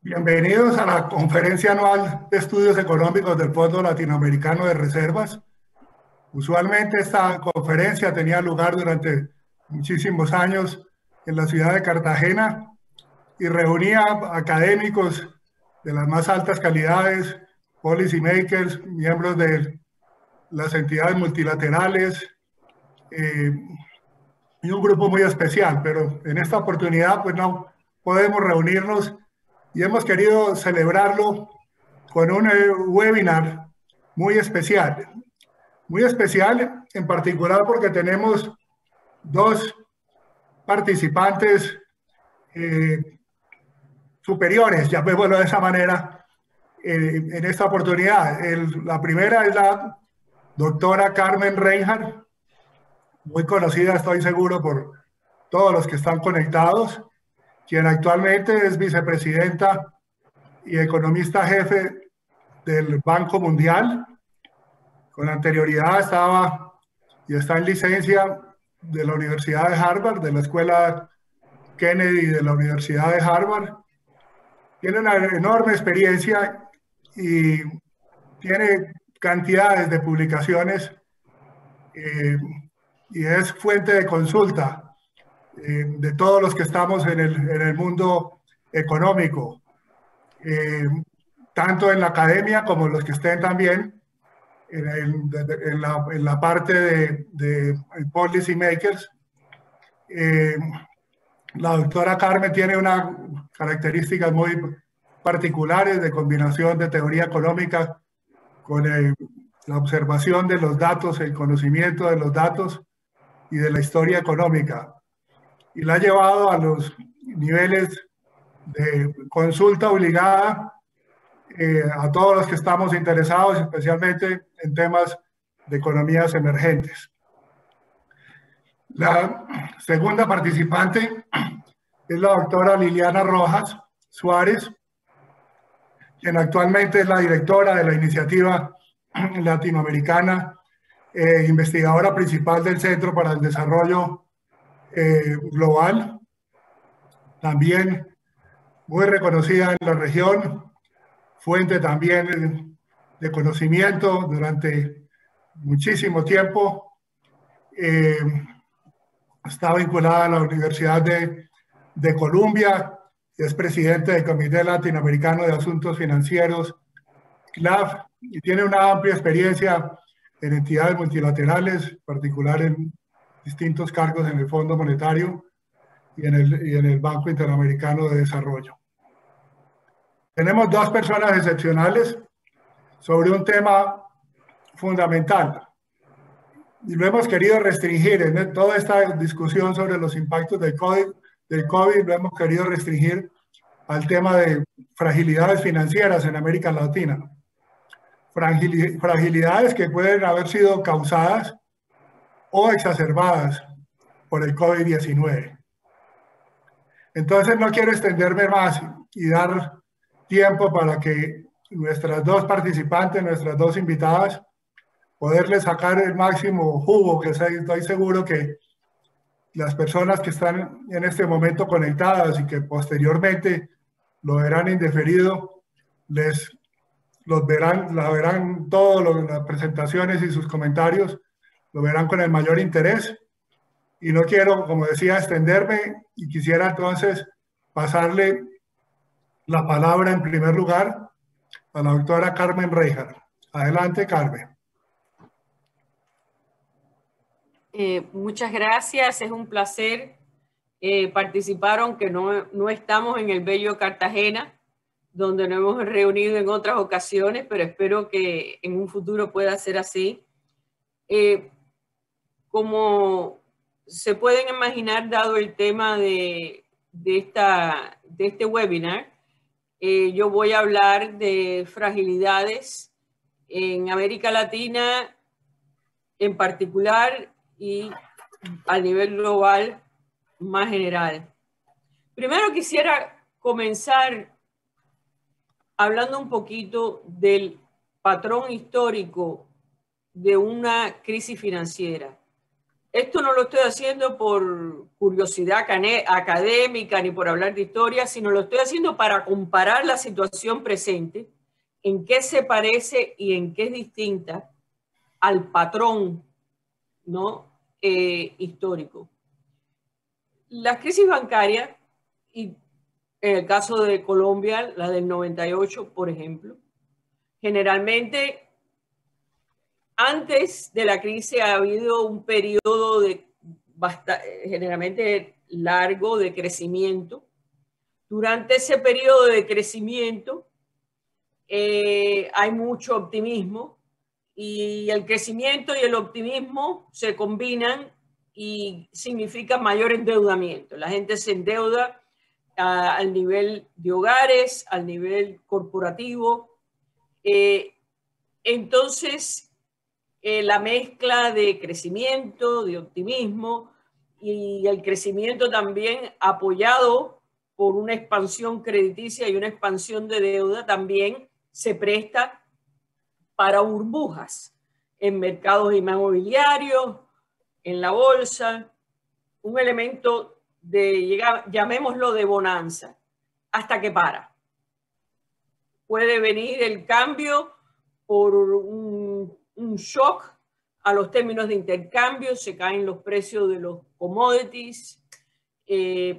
Bienvenidos a la Conferencia Anual de Estudios Económicos del Fondo Latinoamericano de Reservas. Usualmente esta conferencia tenía lugar durante muchísimos años en la ciudad de Cartagena y reunía académicos de las más altas calidades, policy makers, miembros de las entidades multilaterales y un grupo muy especial, pero en esta oportunidad pues no podemos reunirnos y hemos querido celebrarlo con un webinar muy especial en particular porque tenemos dos participantes superiores, llamémoslo de esa manera, en esta oportunidad. La primera es la doctora Carmen Reinhardt, muy conocida, estoy seguro, por todos los que están conectados, quien actualmente es vicepresidenta y economista jefe del Banco Mundial. Con anterioridad estaba y está en licencia de la Universidad de Harvard, de la Escuela Kennedy de la Universidad de Harvard. Tiene una enorme experiencia y tiene cantidades de publicaciones y es fuente de consulta de todos los que estamos en el mundo económico, tanto en la academia como los que estén también en la parte de policy makers. La doctora Carmen tiene unas características muy particulares de combinación de teoría económica con la observación de los datos, el conocimiento de los datos y de la historia económica. Y la ha llevado a los niveles de consulta obligada a todos los que estamos interesados, especialmente en temas de economías emergentes. La segunda participante es la doctora Liliana Rojas Suárez, quien actualmente es la directora de la iniciativa latinoamericana, investigadora principal del Centro para el Desarrollo Global, también muy reconocida en la región, fuente también de conocimiento durante muchísimo tiempo. Está vinculada a la Universidad de Columbia, es presidente del Comité Latinoamericano de Asuntos Financieros, CLAF, y tiene una amplia experiencia en entidades multilaterales, en particular en distintos cargos en el Fondo Monetario y en el Banco Interamericano de Desarrollo. Tenemos dos personas excepcionales sobre un tema fundamental y lo hemos querido restringir en toda esta discusión sobre los impactos del COVID, lo hemos querido restringir al tema de fragilidades financieras en América Latina. Fragilidades que pueden haber sido causadas o exacerbadas por el COVID-19. Entonces no quiero extenderme más y dar tiempo para que nuestras dos participantes, nuestras dos invitadas, poderles sacar el máximo jugo, que estoy seguro que las personas que están en este momento conectadas y que posteriormente lo verán indiferido, la verán todas las presentaciones y sus comentarios, lo verán con el mayor interés. Y no quiero, como decía, extenderme y quisiera entonces pasarle la palabra en primer lugar a la doctora Carmen Reijar. Adelante, Carmen. Muchas gracias, es un placer participar, aunque no estamos en el bello Cartagena, donde nos hemos reunido en otras ocasiones, pero espero que en un futuro pueda ser así. Como se pueden imaginar, dado el tema de este webinar, yo voy a hablar de fragilidades en América Latina en particular y a nivel global más general. Primero quisiera comenzar hablando un poquito del patrón histórico de una crisis financiera. Esto no lo estoy haciendo por curiosidad académica ni por hablar de historia, sino lo estoy haciendo para comparar la situación presente, en qué se parece y en qué es distinta al patrón, ¿no? Histórico. Las crisis bancarias, y en el caso de Colombia, la del 98, por ejemplo, generalmente antes de la crisis ha habido un periodo generalmente largo de crecimiento. Durante ese periodo de crecimiento hay mucho optimismo y el crecimiento y el optimismo se combinan y significan mayor endeudamiento. La gente se endeuda al nivel de hogares, al nivel corporativo. Entonces, la mezcla de crecimiento, de optimismo y el crecimiento también apoyado por una expansión crediticia y una expansión de deuda también se presta para burbujas en mercados inmobiliarios, en la bolsa, un elemento de, llamémoslo, de bonanza, hasta que para. Puede venir el cambio por un shock a los términos de intercambio, se caen los precios de los commodities,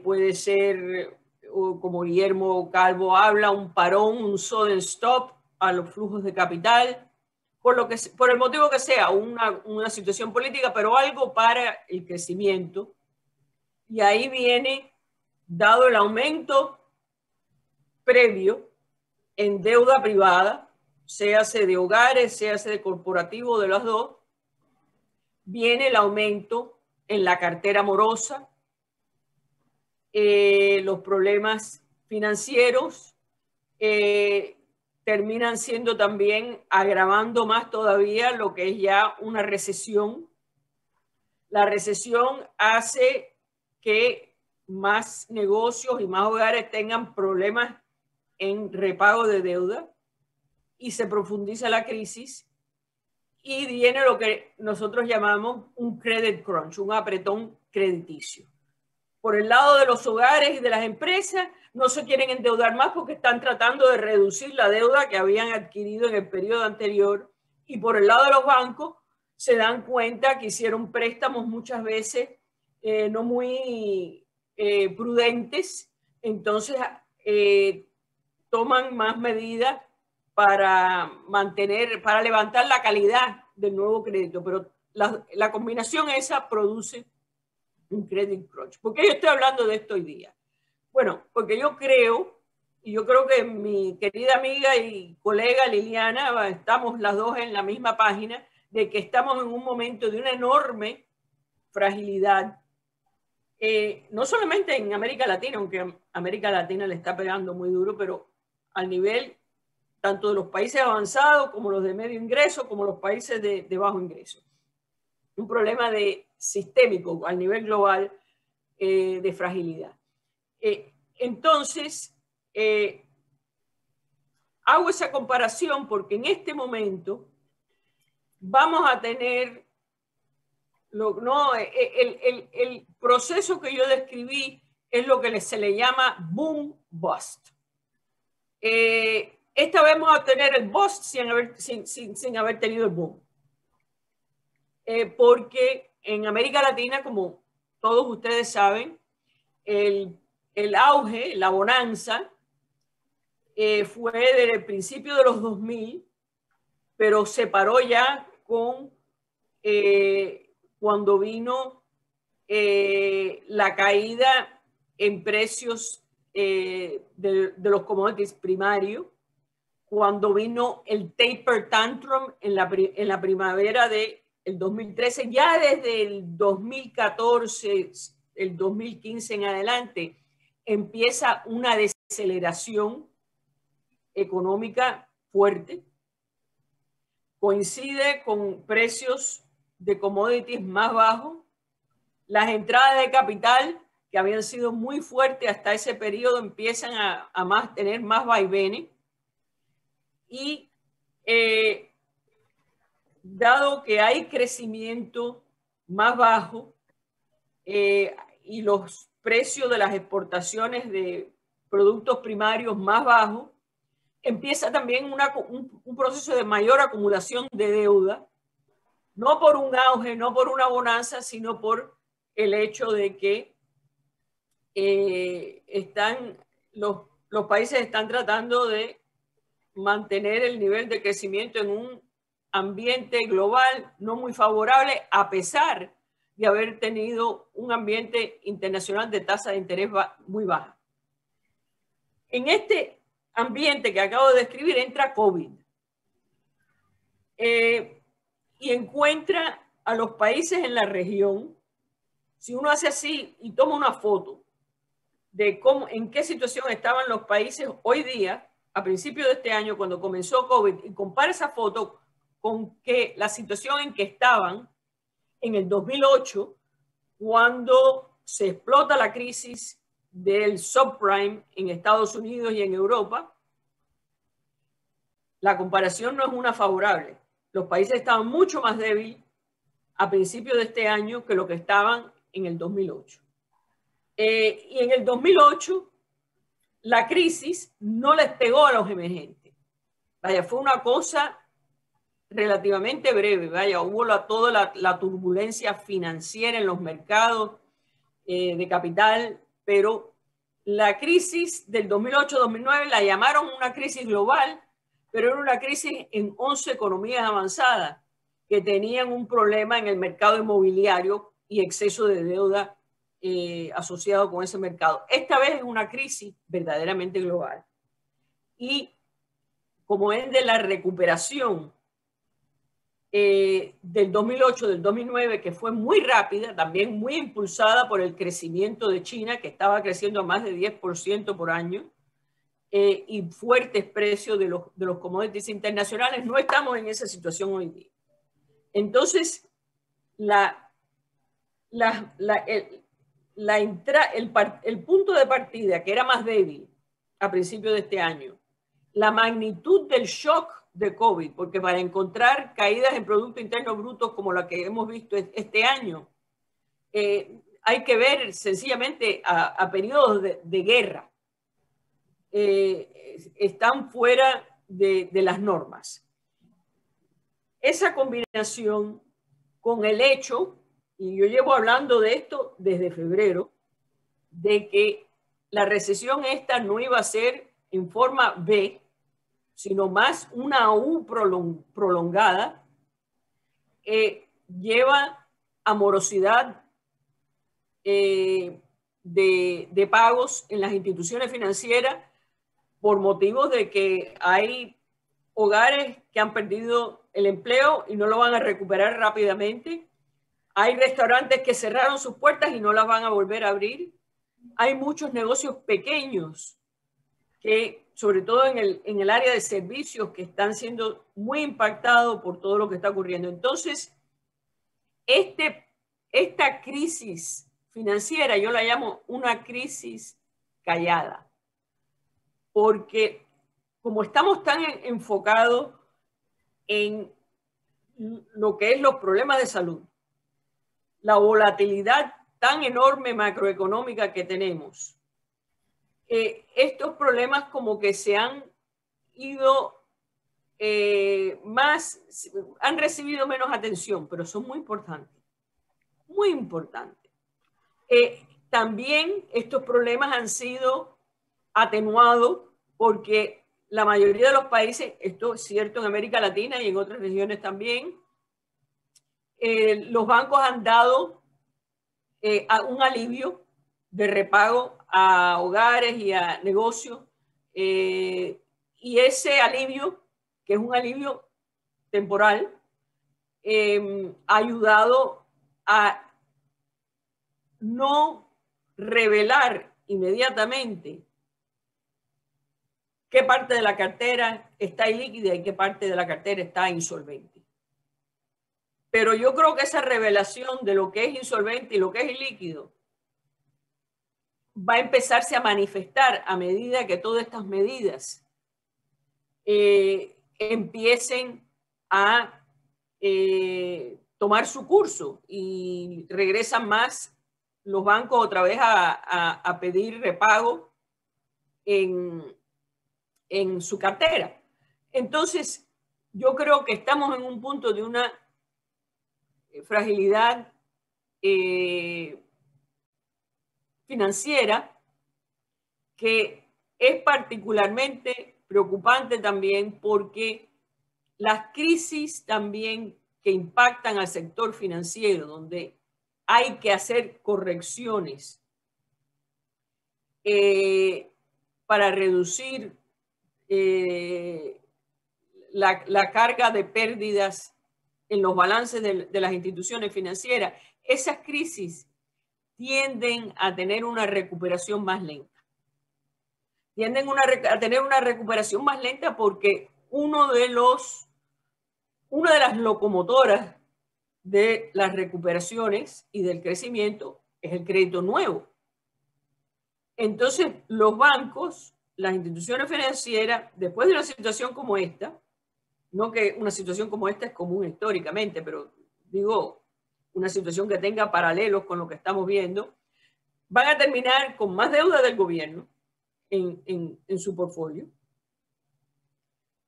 puede ser, como Guillermo Calvo habla, un parón, un sudden stop a los flujos de capital, por el motivo que sea, una situación política, pero algo para el crecimiento. Y ahí viene, dado el aumento previo en deuda privada, séase de hogares, séase de corporativo, de las dos, viene el aumento en la cartera morosa, los problemas financieros terminan siendo también agravando más todavía lo que es ya una recesión. La recesión hace que más negocios y más hogares tengan problemas en repago de deuda y se profundiza la crisis y viene lo que nosotros llamamos un credit crunch, un apretón crediticio. Por el lado de los hogares y de las empresas, no se quieren endeudar más porque están tratando de reducir la deuda que habían adquirido en el periodo anterior. Y por el lado de los bancos, se dan cuenta que hicieron préstamos muchas veces no muy prudentes. Entonces, toman más medidas para levantar la calidad del nuevo crédito. Pero la combinación esa produce un credit crunch. ¿Por qué yo estoy hablando de esto hoy día? Bueno, porque yo creo, y yo creo que mi querida amiga y colega Liliana, estamos las dos en la misma página, de que estamos en un momento de una enorme fragilidad, no solamente en América Latina, aunque América Latina le está pegando muy duro, pero al nivel tanto de los países avanzados como los de medio ingreso, como los países de bajo ingreso. Un problema sistémico al nivel global de fragilidad. Entonces, hago esa comparación porque en este momento vamos a tener el proceso que yo describí es lo que se le llama boom bust. Esta vez vamos a tener el bust sin haber tenido el boom. porque en América Latina, como todos ustedes saben, el auge, la bonanza, fue desde el principio de los 2000, pero se paró ya con cuando vino la caída en precios de los commodities primarios, cuando vino el taper tantrum en la primavera del 2013, ya desde el 2014, el 2015 en adelante, empieza una desaceleración económica fuerte. Coincide con precios de commodities más bajos. Las entradas de capital, que habían sido muy fuertes hasta ese periodo, empiezan a tener más vaivenes. Y dado que hay crecimiento más bajo y los precios de las exportaciones de productos primarios más bajos, empieza también un proceso de mayor acumulación de deuda, no por un auge, no por una bonanza, sino por el hecho de que los países están tratando de mantener el nivel de crecimiento en un ambiente global no muy favorable, a pesar de haber tenido un ambiente internacional de tasa de interés muy baja. En este ambiente que acabo de describir entra COVID y encuentra a los países en la región. Si uno hace así y toma una foto de en qué situación estaban los países hoy día, a principios de este año, cuando comenzó COVID, y compara esa foto con la situación en que estaban en el 2008, cuando se explota la crisis del subprime en Estados Unidos y en Europa, la comparación no es una favorable. Los países estaban mucho más débiles a principios de este año que lo que estaban en el 2008. Y en el 2008, la crisis no les pegó a los emergentes. Vaya, fue una cosa relativamente breve. Vaya, hubo toda la turbulencia financiera en los mercados de capital, pero la crisis del 2008-2009 la llamaron una crisis global, pero era una crisis en 11 economías avanzadas que tenían un problema en el mercado inmobiliario y exceso de deuda asociado con ese mercado. Esta vez es una crisis verdaderamente global. Y como es de la recuperación del 2008, del 2009, que fue muy rápida, también muy impulsada por el crecimiento de China, que estaba creciendo a más de 10% por año, y fuertes precios de los commodities internacionales, no estamos en esa situación hoy día. Entonces, el punto de partida, que era más débil a principios de este año, la magnitud del shock de COVID, porque para encontrar caídas en Producto Interno Bruto como la que hemos visto este año, hay que ver sencillamente a periodos de guerra. Están fuera de las normas. Esa combinación con el hecho, y yo llevo hablando de esto desde febrero, de que la recesión esta no iba a ser en forma V, sino más una U prolongada, lleva a morosidad de pagos en las instituciones financieras por motivos de que hay hogares que han perdido el empleo y no lo van a recuperar rápidamente. Hay restaurantes que cerraron sus puertas y no las van a volver a abrir. Hay muchos negocios pequeños que, sobre todo en el área de servicios, que están siendo muy impactados por todo lo que está ocurriendo. Entonces, esta crisis financiera yo la llamo una crisis callada, porque como estamos tan enfocados en lo que es los problemas de salud, la volatilidad tan enorme macroeconómica que tenemos, estos problemas como que se han ido han recibido menos atención, pero son muy importantes. Muy importantes. También estos problemas han sido atenuados porque la mayoría de los países, esto es cierto en América Latina y en otras regiones también, los bancos han dado un alivio de repago a hogares y a negocios, y ese alivio, que es un alivio temporal, ha ayudado a no revelar inmediatamente qué parte de la cartera está ilíquida y qué parte de la cartera está insolvente. Pero yo creo que esa revelación de lo que es insolvente y lo que es ilíquido va a empezarse a manifestar a medida que todas estas medidas empiecen a tomar su curso y regresan más los bancos otra vez a pedir repago en su cartera. Entonces, yo creo que estamos en un punto de una fragilidad financiera que es particularmente preocupante también porque las crisis también que impactan al sector financiero, donde hay que hacer correcciones para reducir la carga de pérdidas en los balances de las instituciones financieras, esas crisis tienden a tener una recuperación más lenta. Tienden a tener una recuperación más lenta porque una de las locomotoras de las recuperaciones y del crecimiento es el crédito nuevo. Entonces, los bancos, las instituciones financieras, después de una situación como esta, no que una situación como esta es común históricamente, pero digo, una situación que tenga paralelos con lo que estamos viendo, van a terminar con más deuda del gobierno en su portfolio,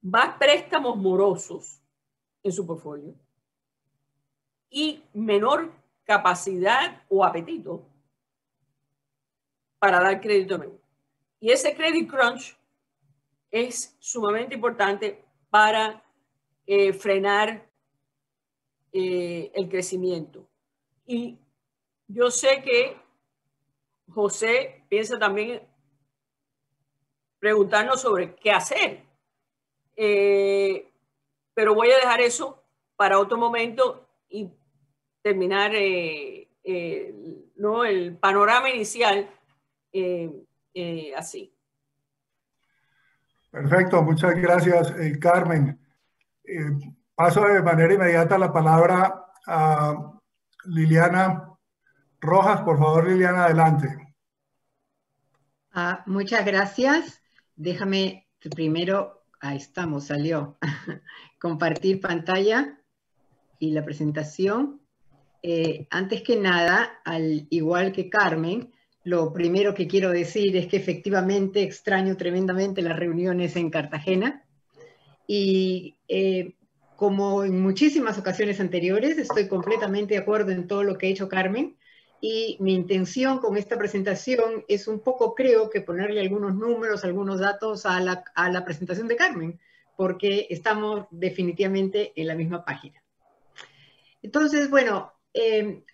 más préstamos morosos en su portfolio y menor capacidad o apetito para dar crédito nuevo. Y ese credit crunch es sumamente importante para frenar el crecimiento. Y yo sé que José piensa también preguntarnos sobre qué hacer, pero voy a dejar eso para otro momento y terminar ¿no? el panorama inicial así. Perfecto, muchas gracias, Carmen. Paso de manera inmediata la palabra a Liliana Rojas. Por favor, Liliana, adelante. Muchas gracias. Déjame primero, ahí estamos, salió, compartir pantalla y la presentación. Antes que nada, al igual que Carmen, lo primero que quiero decir es que efectivamente extraño tremendamente las reuniones en Cartagena y como en muchísimas ocasiones anteriores, estoy completamente de acuerdo en todo lo que ha hecho Carmen. Y mi intención con esta presentación es un poco, creo, que ponerle algunos números, algunos datos a la presentación de Carmen, porque estamos definitivamente en la misma página. Entonces, bueno,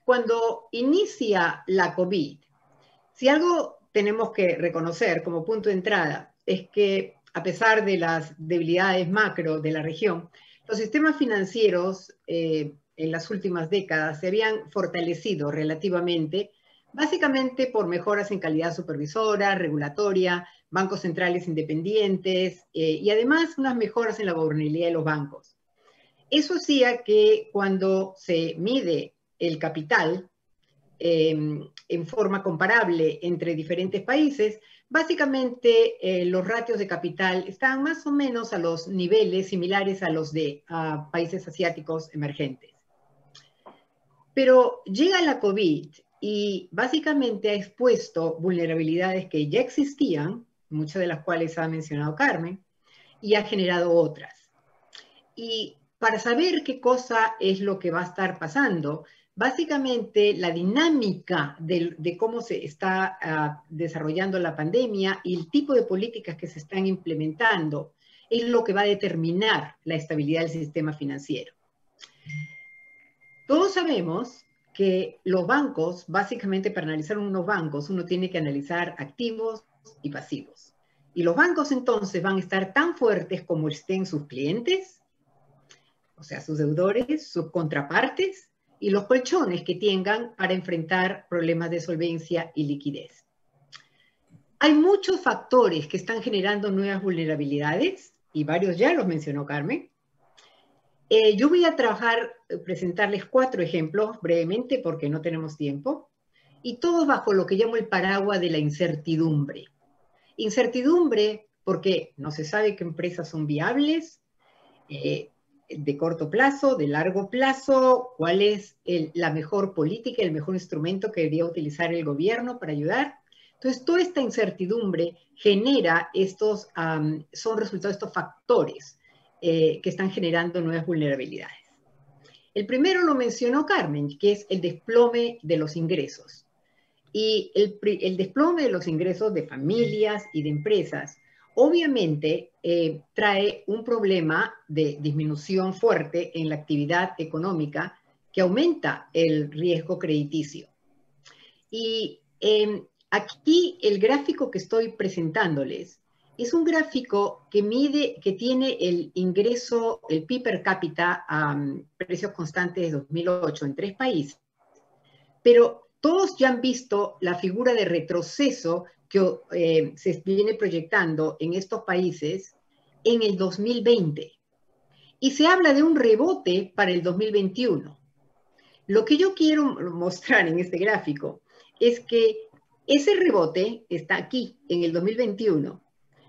cuando inicia la COVID, si algo tenemos que reconocer como punto de entrada es que a pesar de las debilidades macro de la región, los sistemas financieros en las últimas décadas se habían fortalecido relativamente, básicamente por mejoras en calidad supervisora, regulatoria, bancos centrales independientes y además unas mejoras en la gobernabilidad de los bancos. Eso hacía que cuando se mide el capital en forma comparable entre diferentes países, básicamente los ratios de capital están más o menos a los niveles similares a los de países asiáticos emergentes. Pero llega la COVID y básicamente ha expuesto vulnerabilidades que ya existían, muchas de las cuales ha mencionado Carmen, y ha generado otras. Y para saber qué cosa es lo que va a estar pasando, básicamente la dinámica de cómo se está desarrollando la pandemia y el tipo de políticas que se están implementando es lo que va a determinar la estabilidad del sistema financiero. Todos sabemos que los bancos, básicamente para analizar unos bancos, uno tiene que analizar activos y pasivos. Y los bancos entonces van a estar tan fuertes como estén sus clientes, o sea, sus deudores, sus contrapartes y los colchones que tengan para enfrentar problemas de solvencia y liquidez. Hay muchos factores que están generando nuevas vulnerabilidades y varios ya los mencionó Carmen. Yo voy a presentarles 4 ejemplos brevemente porque no tenemos tiempo, y todos bajo lo que llamo el paraguas de la incertidumbre. Incertidumbre porque no se sabe qué empresas son viables, de corto plazo, de largo plazo, cuál es la mejor política, el mejor instrumento que debería utilizar el gobierno para ayudar. Entonces, toda esta incertidumbre genera son resultados de estos factores que están generando nuevas vulnerabilidades. El primero lo mencionó Carmen, que es el desplome de los ingresos. Y el desplome de los ingresos de familias y de empresas obviamente trae un problema de disminución fuerte en la actividad económica que aumenta el riesgo crediticio. Y aquí el gráfico que estoy presentándoles es un gráfico que tiene el ingreso, el PIB per cápita a precios constantes de 2008 en 3 países. Pero todos ya han visto la figura de retroceso que se viene proyectando en estos países en el 2020. Y se habla de un rebote para el 2021. Lo que yo quiero mostrar en este gráfico es que ese rebote está aquí en el 2021.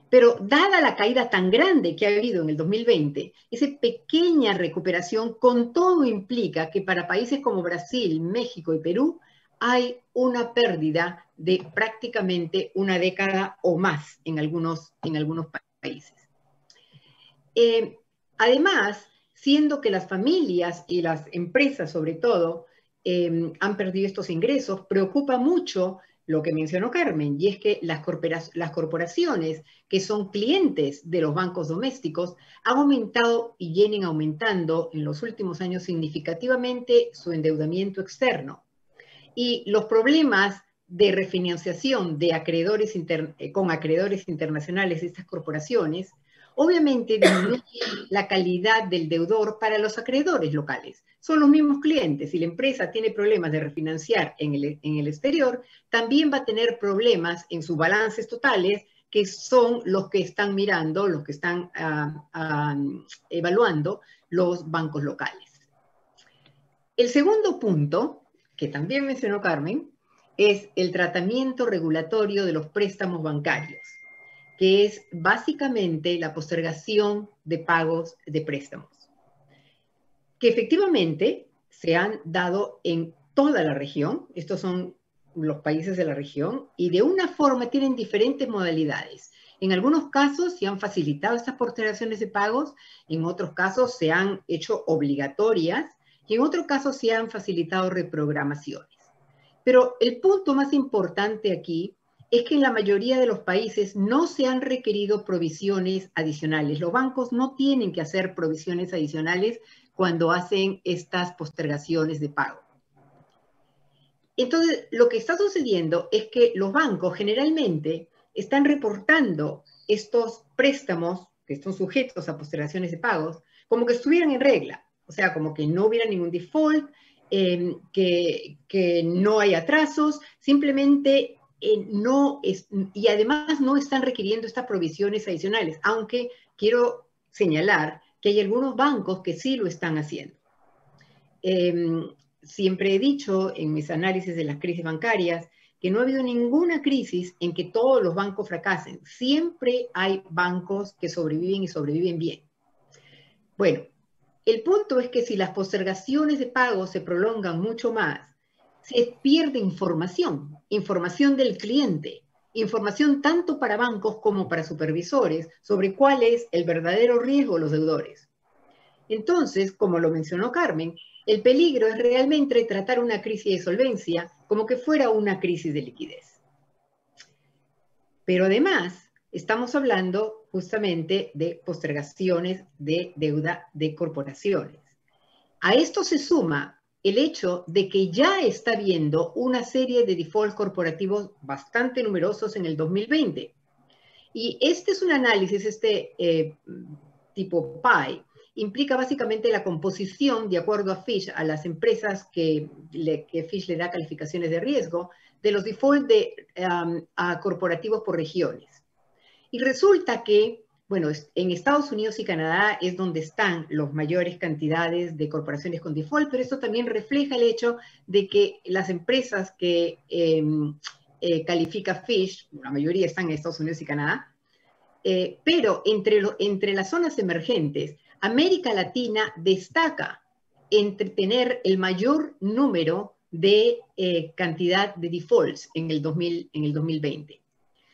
Pero dada la caída tan grande que ha habido en el 2020, esa pequeña recuperación con todo implica que para países como Brasil, México y Perú hay una pérdida de prácticamente una década o más en algunos países. Además, siendo que las familias y las empresas sobre todo han perdido estos ingresos, preocupa mucho lo que mencionó Carmen, y es que las corporaciones que son clientes de los bancos domésticos han aumentado y vienen aumentando en los últimos años significativamente su endeudamiento externo. Y los problemas de refinanciación de acreedores con acreedores internacionales de estas corporaciones obviamente disminuye la calidad del deudor para los acreedores locales. Son los mismos clientes. Si la empresa tiene problemas de refinanciar en el exterior, también va a tener problemas en sus balances totales, que son los que están mirando, los que están evaluando los bancos locales. El segundo punto, que también mencionó Carmen, es el tratamiento regulatorio de los préstamos bancarios, que es básicamente la postergación de pagos de préstamos, que efectivamente se han dado en toda la región. Estos son los países de la región y de una forma tienen diferentes modalidades. En algunos casos se han facilitado estas postergaciones de pagos, en otros casos se han hecho obligatorias y en otros casos se han facilitado reprogramaciones. Pero el punto más importante aquí es que en la mayoría de los países no se han requerido provisiones adicionales. Los bancos no tienen que hacer provisiones adicionales cuando hacen estas postergaciones de pago. Entonces, lo que está sucediendo es que los bancos generalmente están reportando estos préstamos que están sujetos a postergaciones de pagos como que estuvieran en regla. O sea, como que no hubiera ningún default, que no hay atrasos, simplemente y además no están requiriendo estas provisiones adicionales, aunque quiero señalar que hay algunos bancos que sí lo están haciendo. Siempre he dicho en mis análisis de las crisis bancarias que no ha habido ninguna crisis en que todos los bancos fracasen. Siempre hay bancos que sobreviven y sobreviven bien. Bueno, el punto es que si las postergaciones de pago se prolongan mucho más, se pierde información del cliente, información tanto para bancos como para supervisores sobre cuál es el verdadero riesgo de los deudores. Entonces, como lo mencionó Carmen, el peligro es realmente tratar una crisis de solvencia como que fuera una crisis de liquidez. Pero además, estamos hablando justamente de postergaciones de deuda de corporaciones. A esto se suma el hecho de que ya está habiendo una serie de defaults corporativos bastante numerosos en el 2020. Y este es un análisis, tipo PI, implica básicamente la composición, de acuerdo a Fitch, a las empresas que Fitch le da calificaciones de riesgo, de los defaults a corporativos por regiones. Y resulta que, bueno, en Estados Unidos y Canadá es donde están las mayores cantidades de corporaciones con default, pero esto también refleja el hecho de que las empresas que califica Fitch, la mayoría están en Estados Unidos y Canadá, pero entre las zonas emergentes, América Latina destaca entre tener el mayor número de cantidad de defaults en el 2020.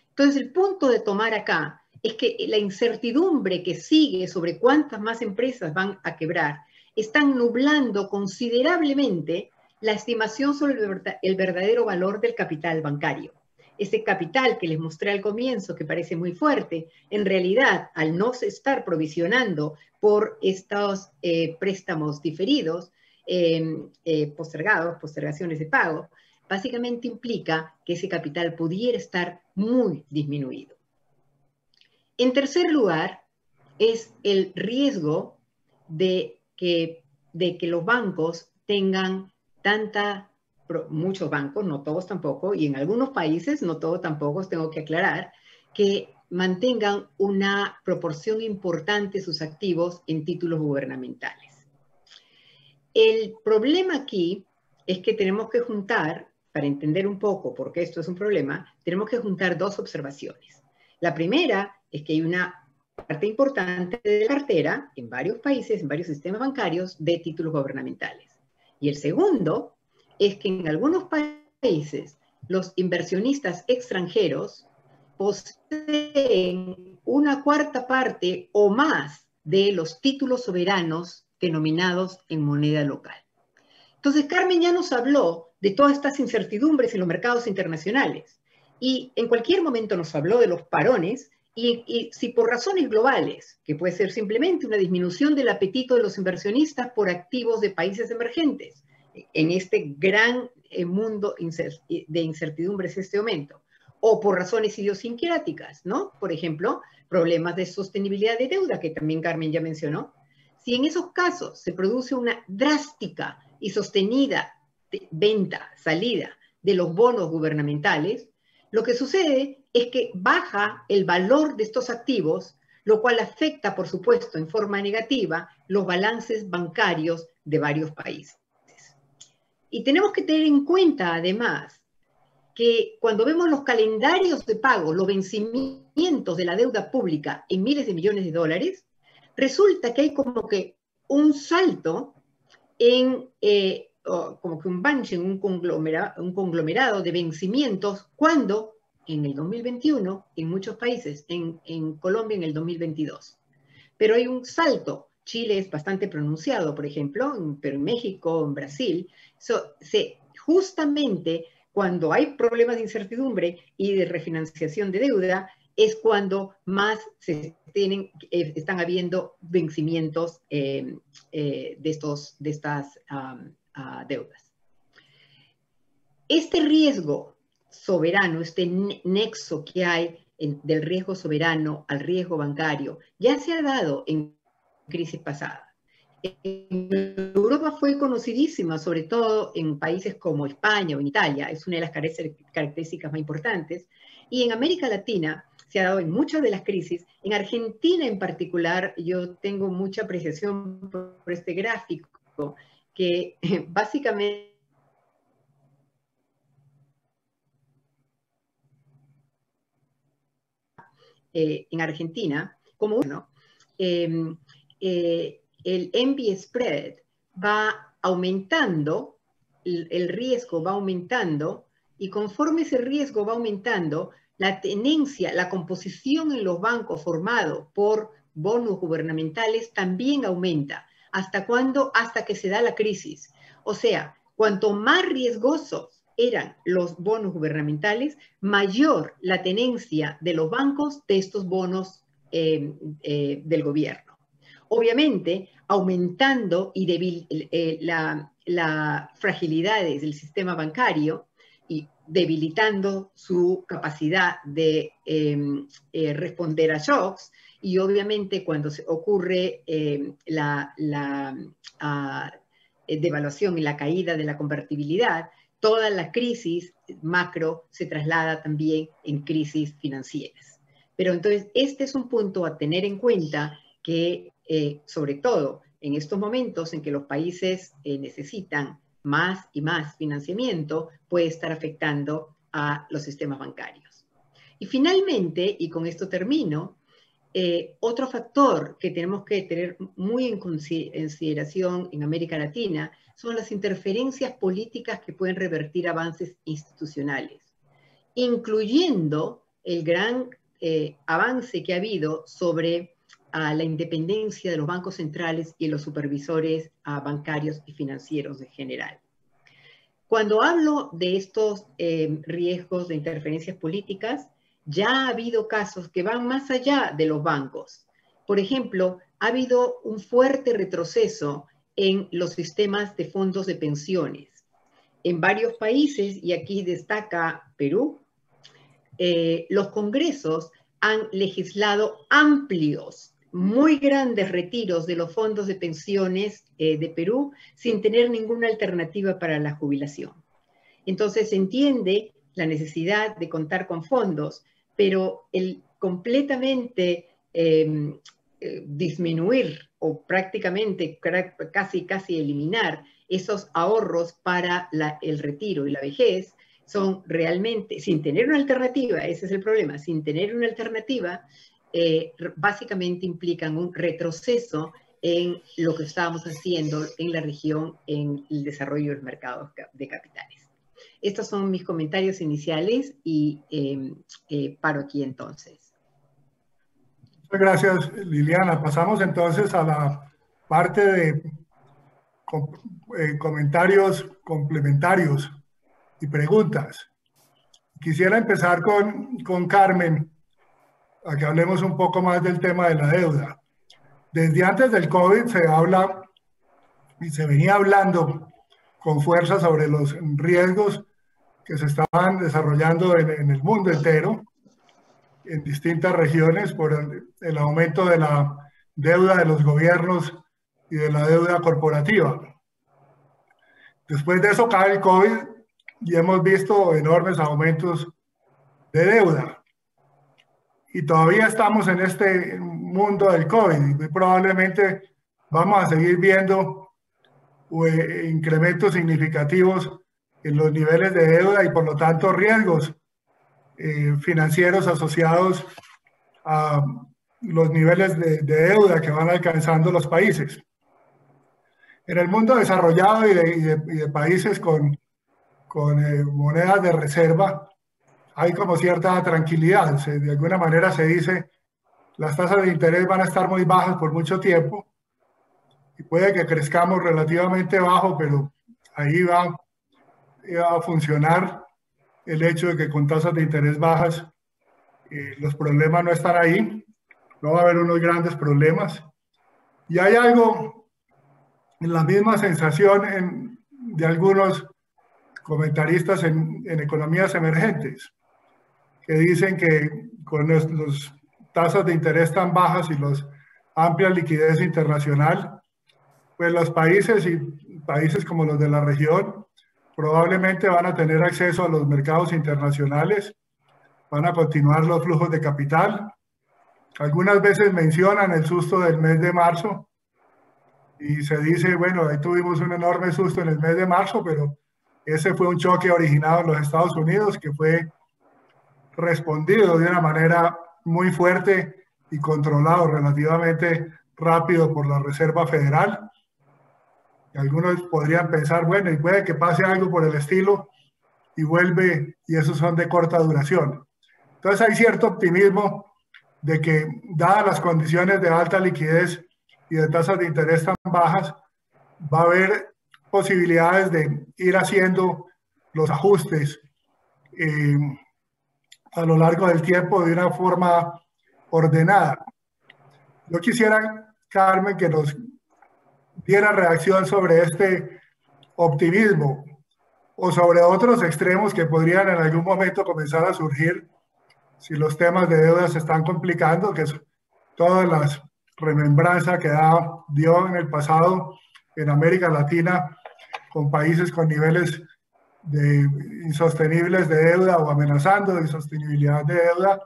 Entonces, el punto de tomar acá es que la incertidumbre que sigue sobre cuántas más empresas van a quebrar están nublando considerablemente la estimación sobre el verdadero valor del capital bancario. Ese capital que les mostré al comienzo, que parece muy fuerte, en realidad, al no estar provisionando por estos préstamos diferidos, postergaciones de pago, básicamente implica que ese capital pudiera estar muy disminuido. En tercer lugar, es el riesgo de que los bancos tengan muchos bancos, no todos tampoco, y en algunos países, no todos tampoco, tengo que aclarar, que mantengan una proporción importante de sus activos en títulos gubernamentales. El problema aquí es que tenemos que juntar, para entender un poco por qué esto es un problema, tenemos que juntar dos observaciones. La primera es que hay una parte importante de la cartera en varios países, en varios sistemas bancarios, de títulos gubernamentales. Y el segundo es que en algunos países los inversionistas extranjeros poseen una cuarta parte o más de los títulos soberanos denominados en moneda local. Entonces, Carmen ya nos habló de todas estas incertidumbres en los mercados internacionales y en cualquier momento nos habló de los parones y si por razones globales, que puede ser simplemente una disminución del apetito de los inversionistas por activos de países emergentes, en este gran mundo de incertidumbres en este momento, o por razones idiosincráticas, ¿no? Por ejemplo, problemas de sostenibilidad de deuda, que también Carmen ya mencionó. Si en esos casos se produce una drástica y sostenida salida de los bonos gubernamentales, lo que sucede es que baja el valor de estos activos, lo cual afecta, por supuesto, en forma negativa, los balances bancarios de varios países. Y tenemos que tener en cuenta, además, que cuando vemos los calendarios de pago, los vencimientos de la deuda pública en miles de millones de dólares, resulta que hay como que un salto en, como que un bunch, un conglomerado de vencimientos, cuando en el 2021, en muchos países, en Colombia en el 2022. Pero hay un salto. Chile es bastante pronunciado, por ejemplo, pero en México, en Brasil, justamente cuando hay problemas de incertidumbre y de refinanciación de deuda, es cuando más están habiendo vencimientos de estas deudas. Este riesgo soberano, este nexo que hay del riesgo soberano al riesgo bancario, ya se ha dado en crisis pasadas. En Europa fue conocidísima, sobre todo en países como España o en Italia, es una de las características más importantes, y en América Latina se ha dado en muchas de las crisis. En Argentina en particular, yo tengo mucha apreciación por este gráfico, que básicamente en Argentina, como uno, el MBS spread va aumentando, el riesgo va aumentando, y conforme ese riesgo va aumentando, la tenencia, la composición en los bancos formado por bonos gubernamentales también aumenta, ¿Hasta cuándo? Hasta que se da la crisis. O sea, cuanto más riesgosos eran los bonos gubernamentales, mayor la tenencia de los bancos de estos bonos del gobierno. Obviamente, aumentando las fragilidades del sistema bancario y debilitando su capacidad de responder a shocks, y obviamente cuando ocurre la devaluación y la caída de la convertibilidad, toda la crisis macro se traslada también en crisis financieras. Pero entonces este es un punto a tener en cuenta que sobre todo en estos momentos en que los países necesitan más y más financiamiento, puede estar afectando a los sistemas bancarios. Y finalmente, y con esto termino, otro factor que tenemos que tener muy en consideración en América Latina son las interferencias políticas que pueden revertir avances institucionales, incluyendo el gran avance que ha habido sobre la independencia de los bancos centrales y los supervisores bancarios y financieros en general. Cuando hablo de estos riesgos de interferencias políticas, ya ha habido casos que van más allá de los bancos. Por ejemplo, ha habido un fuerte retroceso en los sistemas de fondos de pensiones. En varios países, y aquí destaca Perú, los congresos han legislado amplios, muy grandes retiros de los fondos de pensiones de Perú sin tener ninguna alternativa para la jubilación. Entonces se entiende la necesidad de contar con fondos, pero el completamente disminuir o prácticamente casi eliminar esos ahorros para el retiro y la vejez son realmente, sin tener una alternativa, ese es el problema, sin tener una alternativa, básicamente implican un retroceso en lo que estábamos haciendo en la región en el desarrollo del mercado de capitales. Estos son mis comentarios iniciales y paro aquí entonces. Muchas gracias, Liliana. Pasamos entonces a la parte de comentarios complementarios y preguntas. Quisiera empezar con Carmen, a que hablemos un poco más del tema de la deuda. Desde antes del COVID se habla y se venía hablando con fuerza sobre los riesgos que se estaban desarrollando en el mundo entero, en distintas regiones, por el aumento de la deuda de los gobiernos y de la deuda corporativa. Después de eso cae el COVID y hemos visto enormes aumentos de deuda. Y todavía estamos en este mundo del COVID y muy probablemente vamos a seguir viendo incrementos significativos en los niveles de deuda y por lo tanto riesgos financieros asociados a los niveles de deuda que van alcanzando los países. En el mundo desarrollado y de países con monedas de reserva, hay como cierta tranquilidad. De alguna manera se dice, las tasas de interés van a estar muy bajas por mucho tiempo y puede que crezcamos relativamente bajo, pero ahí va a funcionar el hecho de que con tasas de interés bajas los problemas no están ahí, no va a haber unos grandes problemas. Y hay algo en la misma sensación de algunos comentaristas en economías emergentes, que dicen que con las tasas de interés tan bajas y la amplia liquidez internacional, pues los países y países como los de la región probablemente van a tener acceso a los mercados internacionales, van a continuar los flujos de capital. Algunas veces mencionan el susto del mes de marzo y se dice, bueno, ahí tuvimos un enorme susto en el mes de marzo, pero ese fue un choque originado en los Estados Unidos que fue respondido de una manera muy fuerte y controlado relativamente rápido por la Reserva Federal. Y algunos podrían pensar, bueno, y puede que pase algo por el estilo y vuelve, y esos son de corta duración. Entonces hay cierto optimismo de que, dadas las condiciones de alta liquidez y de tasas de interés tan bajas, va a haber posibilidades de ir haciendo los ajustes a lo largo del tiempo de una forma ordenada. Yo quisiera, Carmen, que nos diera reacción sobre este optimismo o sobre otros extremos que podrían en algún momento comenzar a surgir si los temas de deuda se están complicando, que es todas las remembranzas que dio en el pasado en América Latina con países con niveles insostenibles de deuda o amenazando de insostenibilidad de deuda,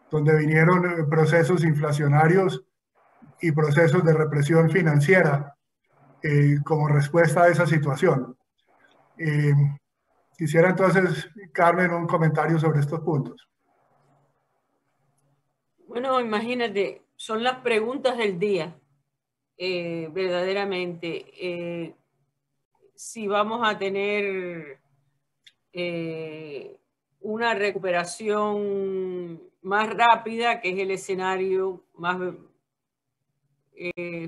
donde vinieron procesos inflacionarios y procesos de represión financiera como respuesta a esa situación. Quisiera entonces, Carmen, un comentario sobre estos puntos. Bueno, imagínate, son las preguntas del día, verdaderamente. Si vamos a tener una recuperación más rápida, que es el escenario más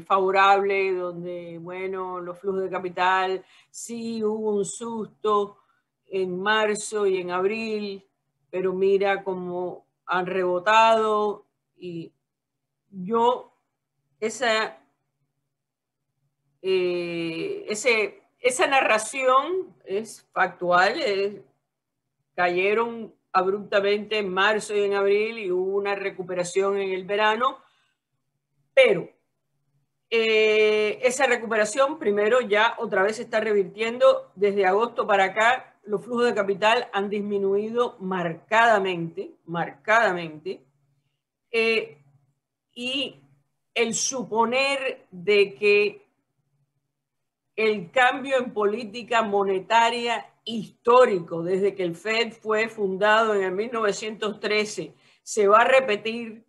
favorable, donde, bueno, los flujos de capital, sí hubo un susto en marzo y en abril, pero mira cómo han rebotado, y yo esa narración es factual. Cayeron abruptamente en marzo y en abril y hubo una recuperación en el verano, pero esa recuperación primero ya otra vez se está revirtiendo. Desde agosto para acá los flujos de capital han disminuido marcadamente, y el suponer de que el cambio en política monetaria histórico desde que el Fed fue fundado en el 1913 se va a repetir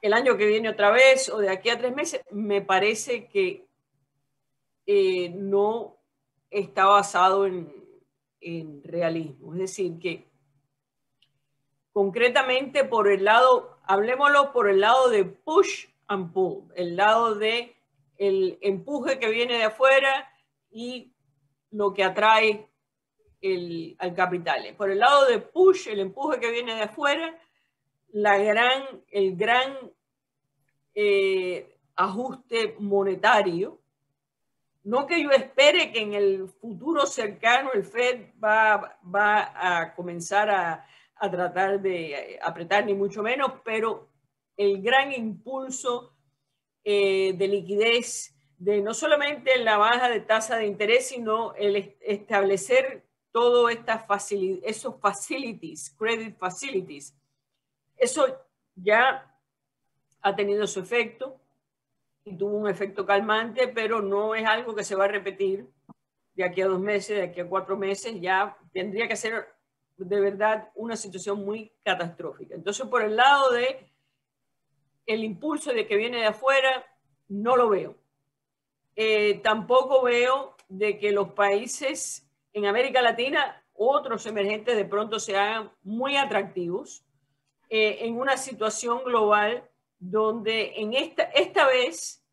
el año que viene otra vez o de aquí a 3 meses, me parece que no está basado en realismo. Es decir, que concretamente por el lado, hablemoslo por el lado de push and pull, el lado de el empuje que viene de afuera y lo que atrae al capital. Por el lado de push, el empuje que viene de afuera, el gran ajuste monetario. No que yo espere que en el futuro cercano el Fed va a comenzar a tratar de apretar, ni mucho menos, pero el gran impulso de liquidez, de no solamente la baja de tasa de interés, sino el establecer todo esos facilities, credit facilities. Eso ya ha tenido su efecto y tuvo un efecto calmante, pero no es algo que se va a repetir de aquí a 2 meses, de aquí a 4 meses. Ya tendría que ser de verdad una situación muy catastrófica. Entonces, por el lado de el impulso de que viene de afuera, no lo veo. Tampoco veo de que los países en América Latina, otros emergentes, de pronto se hagan muy atractivos en una situación global donde en esta vez,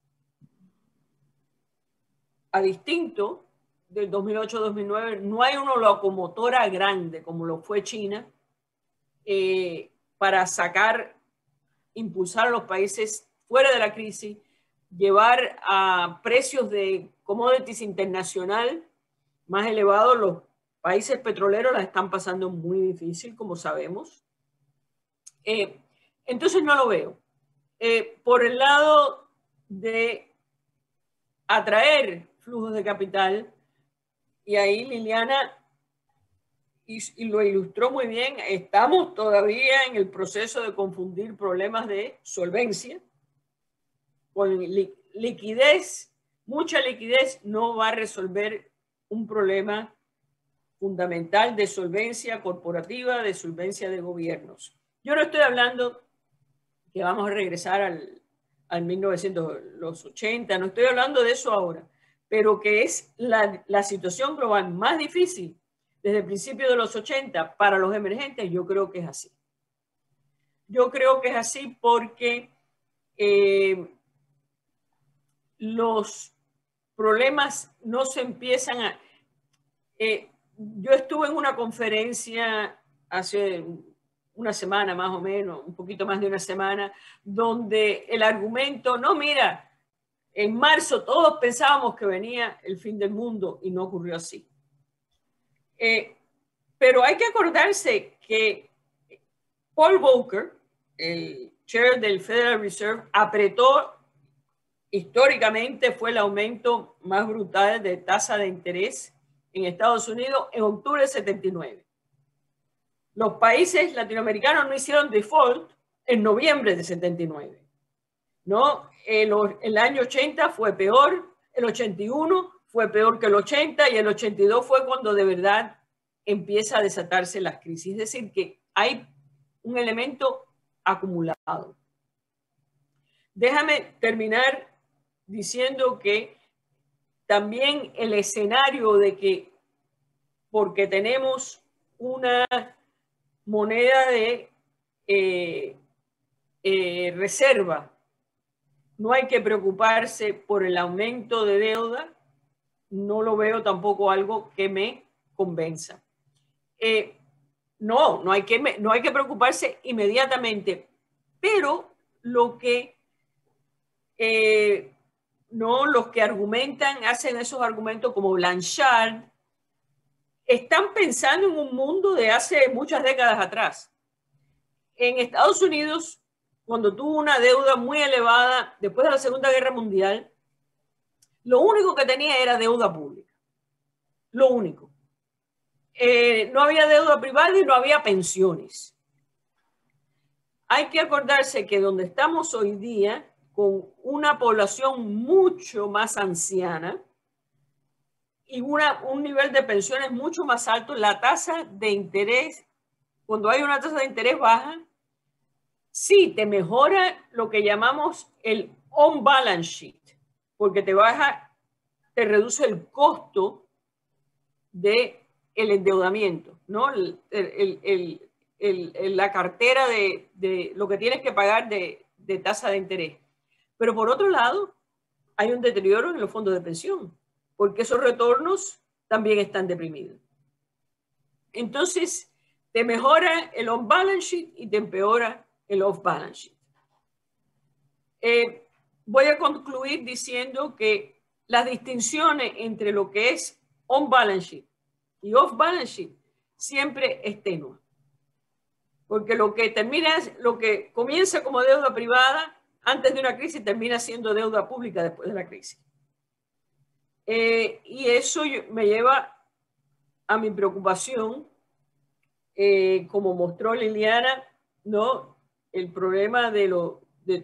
a distinto del 2008-2009, no hay una locomotora grande como lo fue China para impulsar a los países fuera de la crisis, llevar a precios de commodities internacional más elevados. Los países petroleros la están pasando muy difícil, como sabemos. Entonces no lo veo. Por el lado de atraer flujos de capital, y ahí Liliana y lo ilustró muy bien, estamos todavía en el proceso de confundir problemas de solvencia con liquidez. Mucha liquidez no va a resolver un problema fundamental de solvencia corporativa, de solvencia de gobiernos. Yo no estoy hablando que vamos a regresar al 1980, no estoy hablando de eso ahora, pero que es la situación global más difícil desde el principio de los 80 para los emergentes. Yo creo que es así. Yo creo que es así porque los problemas no se empiezan a... yo estuve en una conferencia hace una semana más o menos, un poquito más de una semana, donde el argumento, no, mira, en marzo todos pensábamos que venía el fin del mundo y no ocurrió así. Pero hay que acordarse que Paul Volcker, el chair del Federal Reserve, apretó, históricamente fue el aumento más brutal de tasa de interés en Estados Unidos en octubre del 79. Los países latinoamericanos no hicieron default en noviembre de 79. ¿No? El año 80 fue peor, el 81 fue peor que el 80 y el 82 fue cuando de verdad empieza a desatarse las crisis. Es decir, que hay un elemento acumulado. Déjame terminar diciendo que también el escenario de que porque tenemos una moneda de reserva, no hay que preocuparse por el aumento de deuda, no lo veo tampoco algo que me convenza. No hay que preocuparse inmediatamente, pero lo que los que argumentan, hacen esos argumentos como Blanchard, están pensando en un mundo de hace muchas décadas atrás. En Estados Unidos, cuando tuvo una deuda muy elevada después de la Segunda Guerra Mundial, lo único que tenía era deuda pública. Lo único. No había deuda privada y no había pensiones. Hay que acordarse que donde estamos hoy día, con una población mucho más anciana y un nivel de pensiones mucho más alto, la tasa de interés, cuando hay una tasa de interés baja, sí te mejora lo que llamamos el on-balance sheet, porque te reduce el costo del endeudamiento, ¿no? La cartera de lo que tienes que pagar de tasa de interés. Pero por otro lado, hay un deterioro en los fondos de pensión, porque esos retornos también están deprimidos. Entonces, te mejora el on-balance sheet y te empeora el off-balance sheet. Voy a concluir diciendo que las distinciones entre lo que es on-balance sheet y off-balance sheet siempre es tenue. Porque lo que comienza como deuda privada antes de una crisis termina siendo deuda pública después de la crisis. Y eso me lleva a mi preocupación, como mostró Liliana, ¿no? El problema de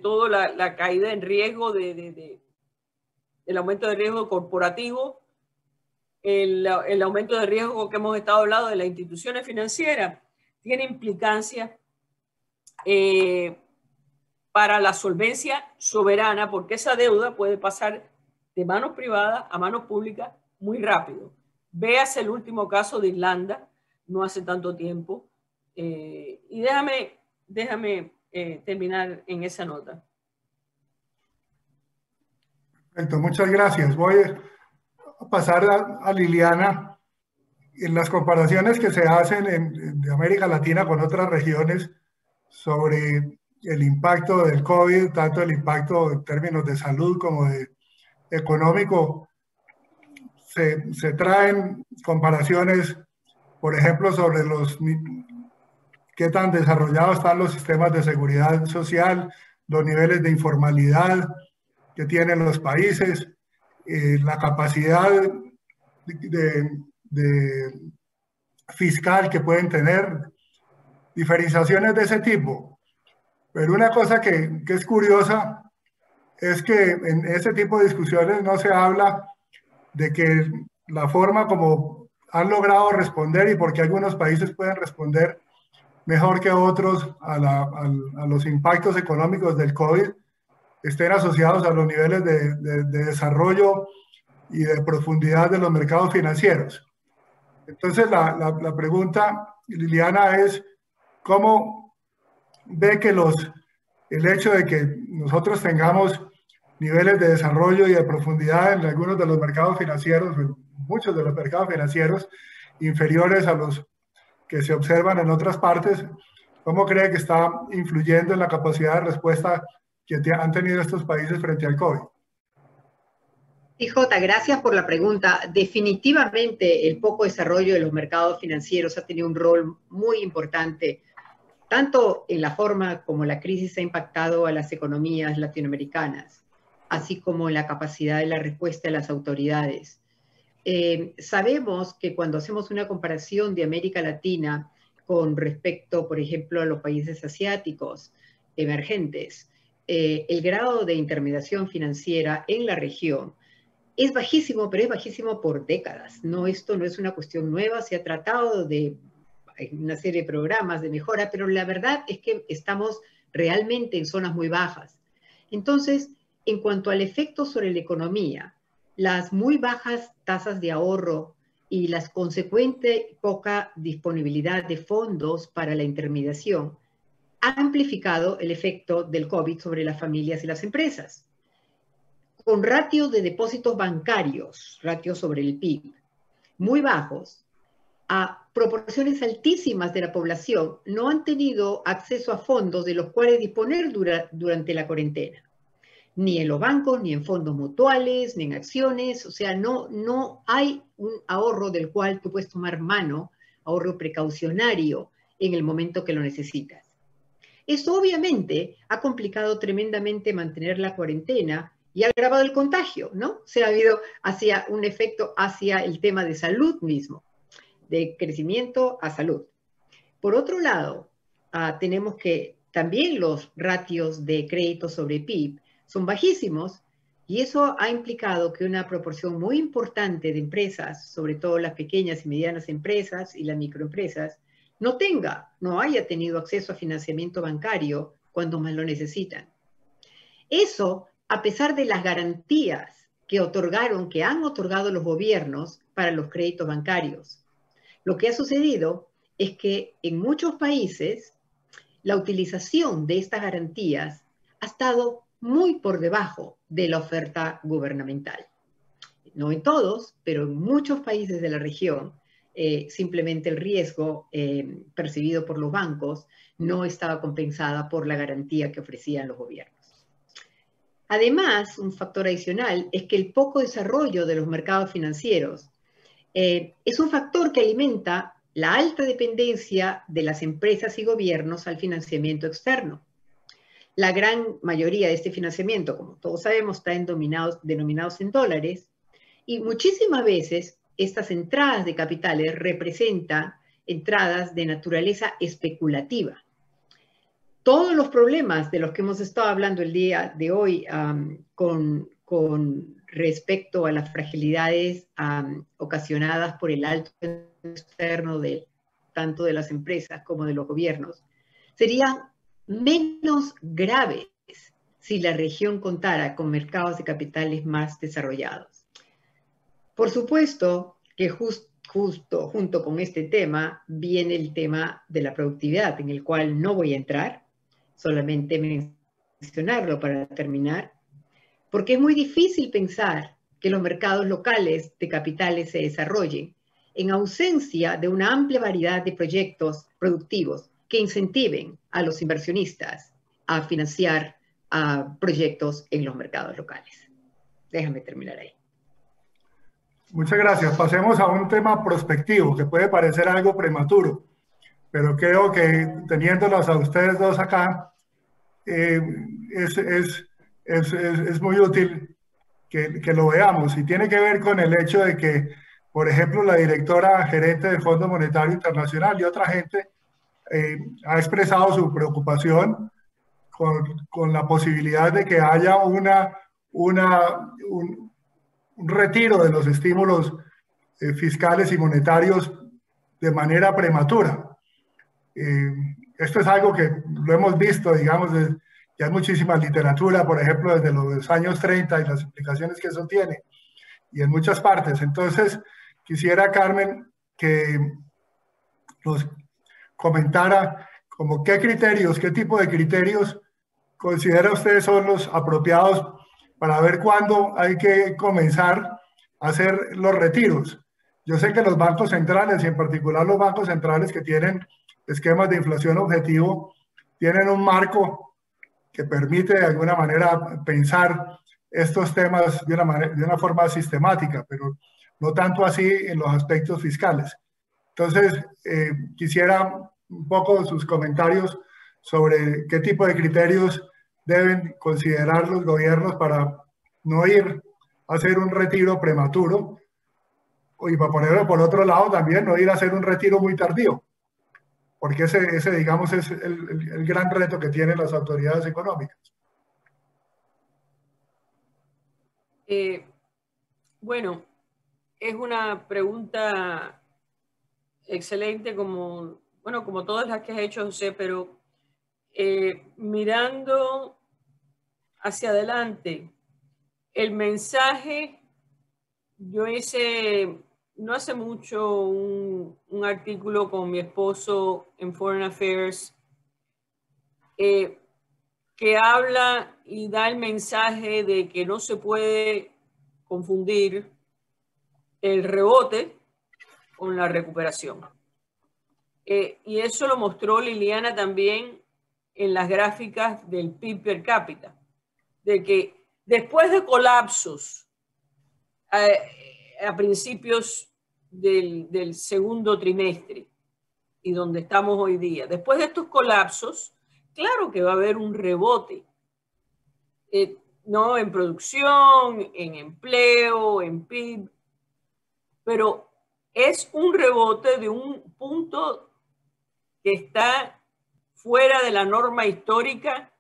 toda la caída en riesgo, del aumento de riesgo corporativo, el aumento de riesgo que hemos estado hablando de las instituciones financieras, tiene implicancias para la solvencia soberana, porque esa deuda puede pasar de manos privadas a manos públicas muy rápido. Véase el último caso de Irlanda, no hace tanto tiempo. Y déjame terminar en esa nota. Perfecto, muchas gracias. Voy a pasar a Liliana. En las comparaciones que se hacen de América Latina con otras regiones sobre el impacto del COVID, tanto el impacto en términos de salud como de económico, se traen comparaciones, por ejemplo, sobre qué tan desarrollados están los sistemas de seguridad social, los niveles de informalidad que tienen los países, la capacidad fiscal que pueden tener, diferenciaciones de ese tipo. Pero una cosa que es curiosa es que en ese tipo de discusiones no se habla de que la forma como han logrado responder y porque algunos países pueden responder mejor que otros a los impactos económicos del COVID estén asociados a los niveles de desarrollo y de profundidad de los mercados financieros. Entonces, la pregunta, Liliana, es ¿cómo ve que el hecho de que nosotros tengamos niveles de desarrollo y de profundidad en algunos de los mercados financieros, en muchos de los mercados financieros, inferiores a los que se observan en otras partes. ¿Cómo cree que está influyendo en la capacidad de respuesta que han tenido estos países frente al COVID? Sí, Jota, gracias por la pregunta. Definitivamente el poco desarrollo de los mercados financieros ha tenido un rol muy importante, tanto en la forma como la crisis ha impactado a las economías latinoamericanas, así como en la capacidad de la respuesta de las autoridades. Sabemos que cuando hacemos una comparación de América Latina con respecto, por ejemplo, a los países asiáticos emergentes, el grado de intermediación financiera en la región es bajísimo, pero es bajísimo por décadas. No, esto no es una cuestión nueva, se ha tratado de una serie de programas de mejora, pero la verdad es que estamos realmente en zonas muy bajas. Entonces, en cuanto al efecto sobre la economía, las muy bajas tasas de ahorro y la consecuente poca disponibilidad de fondos para la intermediación ha amplificado el efecto del COVID sobre las familias y las empresas. Con ratios de depósitos bancarios, ratios sobre el PIB, muy bajos, a proporciones altísimas de la población no han tenido acceso a fondos de los cuales disponer durante la cuarentena. Ni en los bancos, ni en fondos mutuales, ni en acciones. O sea, no hay un ahorro del cual tú puedes tomar mano, ahorro precaucionario en el momento que lo necesitas. Esto obviamente ha complicado tremendamente mantener la cuarentena y ha agravado el contagio, ¿no? O sea, ha habido hacia un efecto hacia el tema de salud mismo, de crecimiento a salud. Por otro lado, tenemos que también los ratios de crédito sobre PIB son bajísimos y eso ha implicado que una proporción muy importante de empresas, sobre todo las pequeñas y medianas empresas y las microempresas, no haya tenido acceso a financiamiento bancario cuando más lo necesitan. Eso, a pesar de las garantías que han otorgado los gobiernos para los créditos bancarios. Lo que ha sucedido es que en muchos países la utilización de estas garantías ha estado muy por debajo de la oferta gubernamental. No en todos, pero en muchos países de la región, simplemente el riesgo percibido por los bancos no estaba compensada por la garantía que ofrecían los gobiernos. Además, un factor adicional es que el poco desarrollo de los mercados financieros es un factor que alimenta la alta dependencia de las empresas y gobiernos al financiamiento externo. La gran mayoría de este financiamiento, como todos sabemos, está denominados en dólares y muchísimas veces estas entradas de capitales representan entradas de naturaleza especulativa. Todos los problemas de los que hemos estado hablando el día de hoy con respecto a las fragilidades ocasionadas por el alto externo tanto de las empresas como de los gobiernos, serían menos graves si la región contara con mercados de capitales más desarrollados. Por supuesto que justo junto con este tema viene el tema de la productividad, en el cual no voy a entrar, solamente mencionarlo para terminar, porque es muy difícil pensar que los mercados locales de capitales se desarrollen en ausencia de una amplia variedad de proyectos productivos que incentiven a los inversionistas a financiar proyectos en los mercados locales. Déjame terminar ahí. Muchas gracias. Pasemos a un tema prospectivo que puede parecer algo prematuro, pero creo que teniéndolos a ustedes dos acá, es muy útil que lo veamos, y tiene que ver con el hecho de que, por ejemplo, la directora gerente del Fondo Monetario Internacional y otra gente ha expresado su preocupación con la posibilidad de que haya un retiro de los estímulos fiscales y monetarios de manera prematura. Esto es algo que lo hemos visto, digamos, ya hay muchísima literatura, por ejemplo, desde los años 30 y las implicaciones que eso tiene, y en muchas partes. Entonces, quisiera, Carmen, que nos comentara como qué tipo de criterios considera usted son los apropiados para ver cuándo hay que comenzar a hacer los retiros. Yo sé que los bancos centrales, y en particular los bancos centrales que tienen esquemas de inflación objetivo, tienen un marco que permite de alguna manera pensar estos temas de una forma sistemática, pero no tanto así en los aspectos fiscales. Entonces, quisiera un poco sus comentarios sobre qué tipo de criterios deben considerar los gobiernos para no ir a hacer un retiro prematuro y para ponerlo por otro lado también no ir a hacer un retiro muy tardío, porque ese digamos, es el gran reto que tienen las autoridades económicas. Bueno, es una pregunta excelente como, bueno, como todas las que has hecho, José, pero mirando hacia adelante, el mensaje, yo hice no hace mucho un artículo con mi esposo en Foreign Affairs que habla y da el mensaje de que no se puede confundir el rebote con la recuperación. Y eso lo mostró Liliana también en las gráficas del PIB per cápita, de que después de colapsos a principios del segundo trimestre y donde estamos hoy día, después de estos colapsos, claro que va a haber un rebote, ¿no? En producción, en empleo, en PIB, pero es un rebote de un punto que está fuera de la norma histórica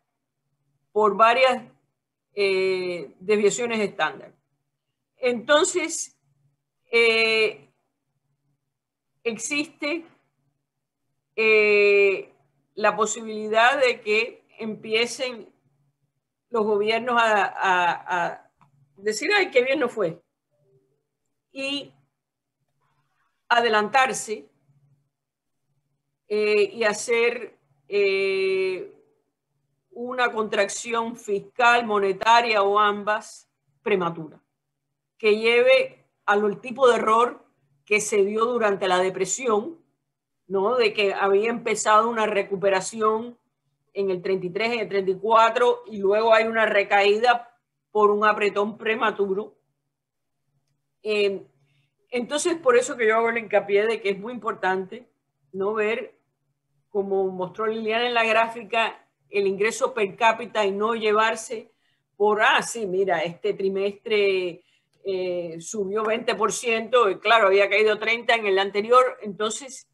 por varias desviaciones estándar. Entonces, existe la posibilidad de que empiecen los gobiernos a decir, ay, qué bien no fue, y adelantarse y hacer una contracción fiscal, monetaria o ambas prematura, que lleve al tipo de error que se dio durante la depresión, ¿no? De que había empezado una recuperación en el 33, en el 34 y luego hay una recaída por un apretón prematuro. Entonces, por eso que yo hago el hincapié de que es muy importante no ver, como mostró Liliana en la gráfica, el ingreso per cápita y no llevarse por, sí, mira, este trimestre subió 20%, y claro, había caído 30% en el anterior. Entonces,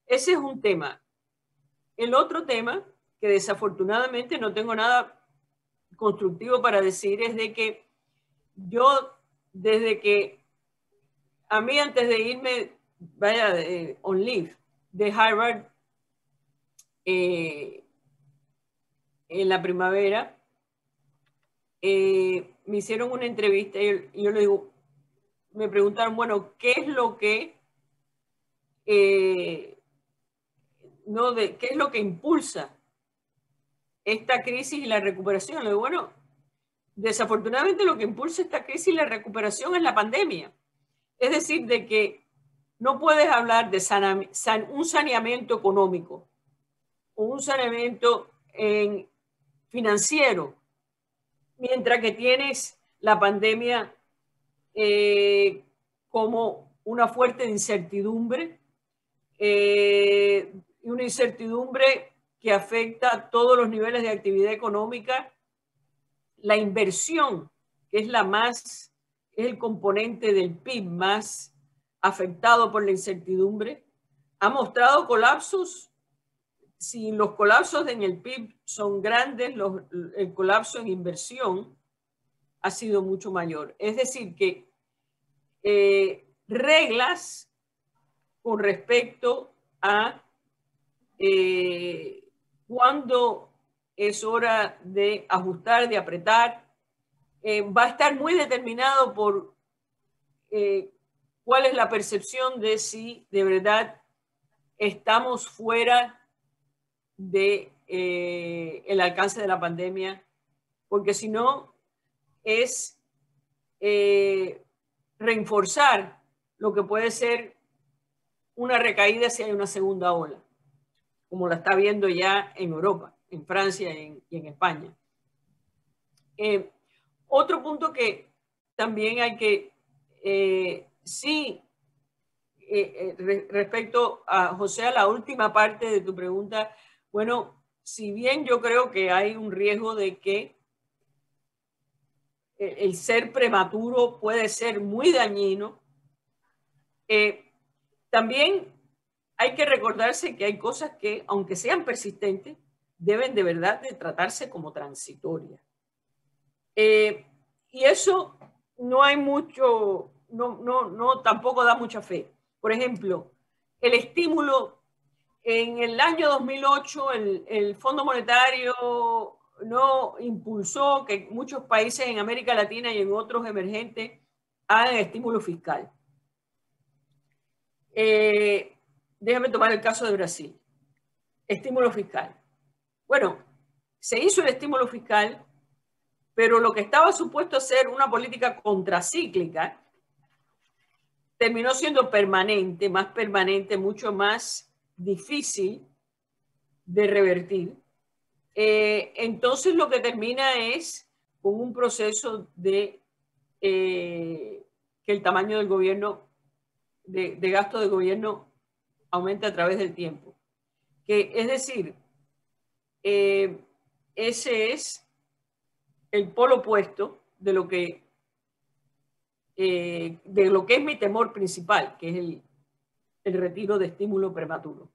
ese es un tema. El otro tema, que desafortunadamente no tengo nada constructivo para decir, es de que yo, desde que a mí antes de irme, vaya, on leave de Harvard en la primavera, me hicieron una entrevista y yo le digo, me preguntaron, bueno, ¿qué es lo que qué es lo que impulsa esta crisis y la recuperación? Le digo, bueno, desafortunadamente lo que impulsa esta crisis y la recuperación es la pandemia. Es decir, de que no puedes hablar de un saneamiento económico o un saneamiento financiero mientras que tienes la pandemia como una fuerte incertidumbre, y una incertidumbre que afecta a todos los niveles de actividad económica. La inversión, que es es el componente del PIB más afectado por la incertidumbre, ha mostrado colapsos. Si los colapsos en el PIB son grandes, el colapso en inversión ha sido mucho mayor. Es decir, que reglas con respecto a cuándo es hora de ajustar, de apretar, va a estar muy determinado por cuál es la percepción de si de verdad estamos fuera de el alcance de la pandemia, porque si no, es reforzar lo que puede ser una recaída si hay una segunda ola, como la está viendo ya en Europa, en Francia y en España. Otro punto que también hay que, respecto a José, a la última parte de tu pregunta, bueno, si bien yo creo que hay un riesgo de que el ser prematuro puede ser muy dañino, también hay que recordarse que hay cosas que, aunque sean persistentes, deben de verdad de tratarse como transitorias. Y eso no hay mucho, tampoco da mucha fe. Por ejemplo, el estímulo en el año 2008, el Fondo Monetario no impulsó que muchos países en América Latina y en otros emergentes hagan estímulo fiscal. Déjame tomar el caso de Brasil. Estímulo fiscal. Bueno, se hizo el estímulo fiscal, pero lo que estaba supuesto a ser una política contracíclica terminó siendo permanente, mucho más difícil de revertir. Entonces lo que termina es con un proceso de que el tamaño del gobierno, de gasto de gobierno, aumenta a través del tiempo. Es decir, ese es el polo opuesto de lo que es mi temor principal, que es el retiro de estímulo prematuro.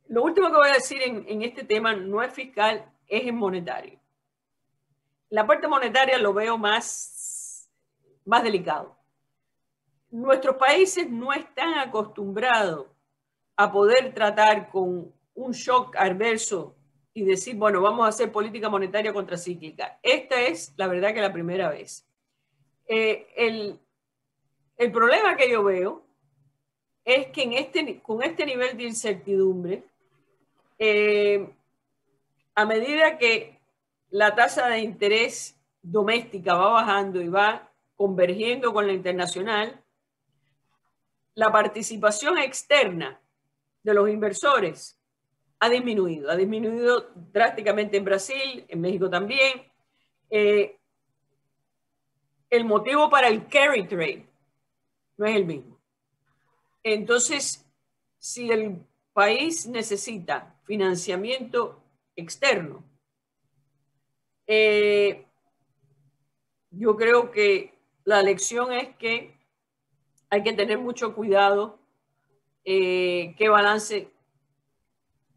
Lo último que voy a decir en este tema no es fiscal, es en monetario. La parte monetaria lo veo más delicado. Nuestros países no están acostumbrados a poder tratar con un shock adverso y decir, bueno, vamos a hacer política monetaria contracíclica. Esta es, la verdad, que la primera vez. El problema que yo veo es que con este nivel de incertidumbre, a medida que la tasa de interés doméstica va bajando y va convergiendo con la internacional, la participación externa de los inversores ha disminuido drásticamente en Brasil, en México también. El motivo para el carry trade no es el mismo. Entonces, si el país necesita financiamiento externo, yo creo que la lección es que hay que tener mucho cuidado qué balance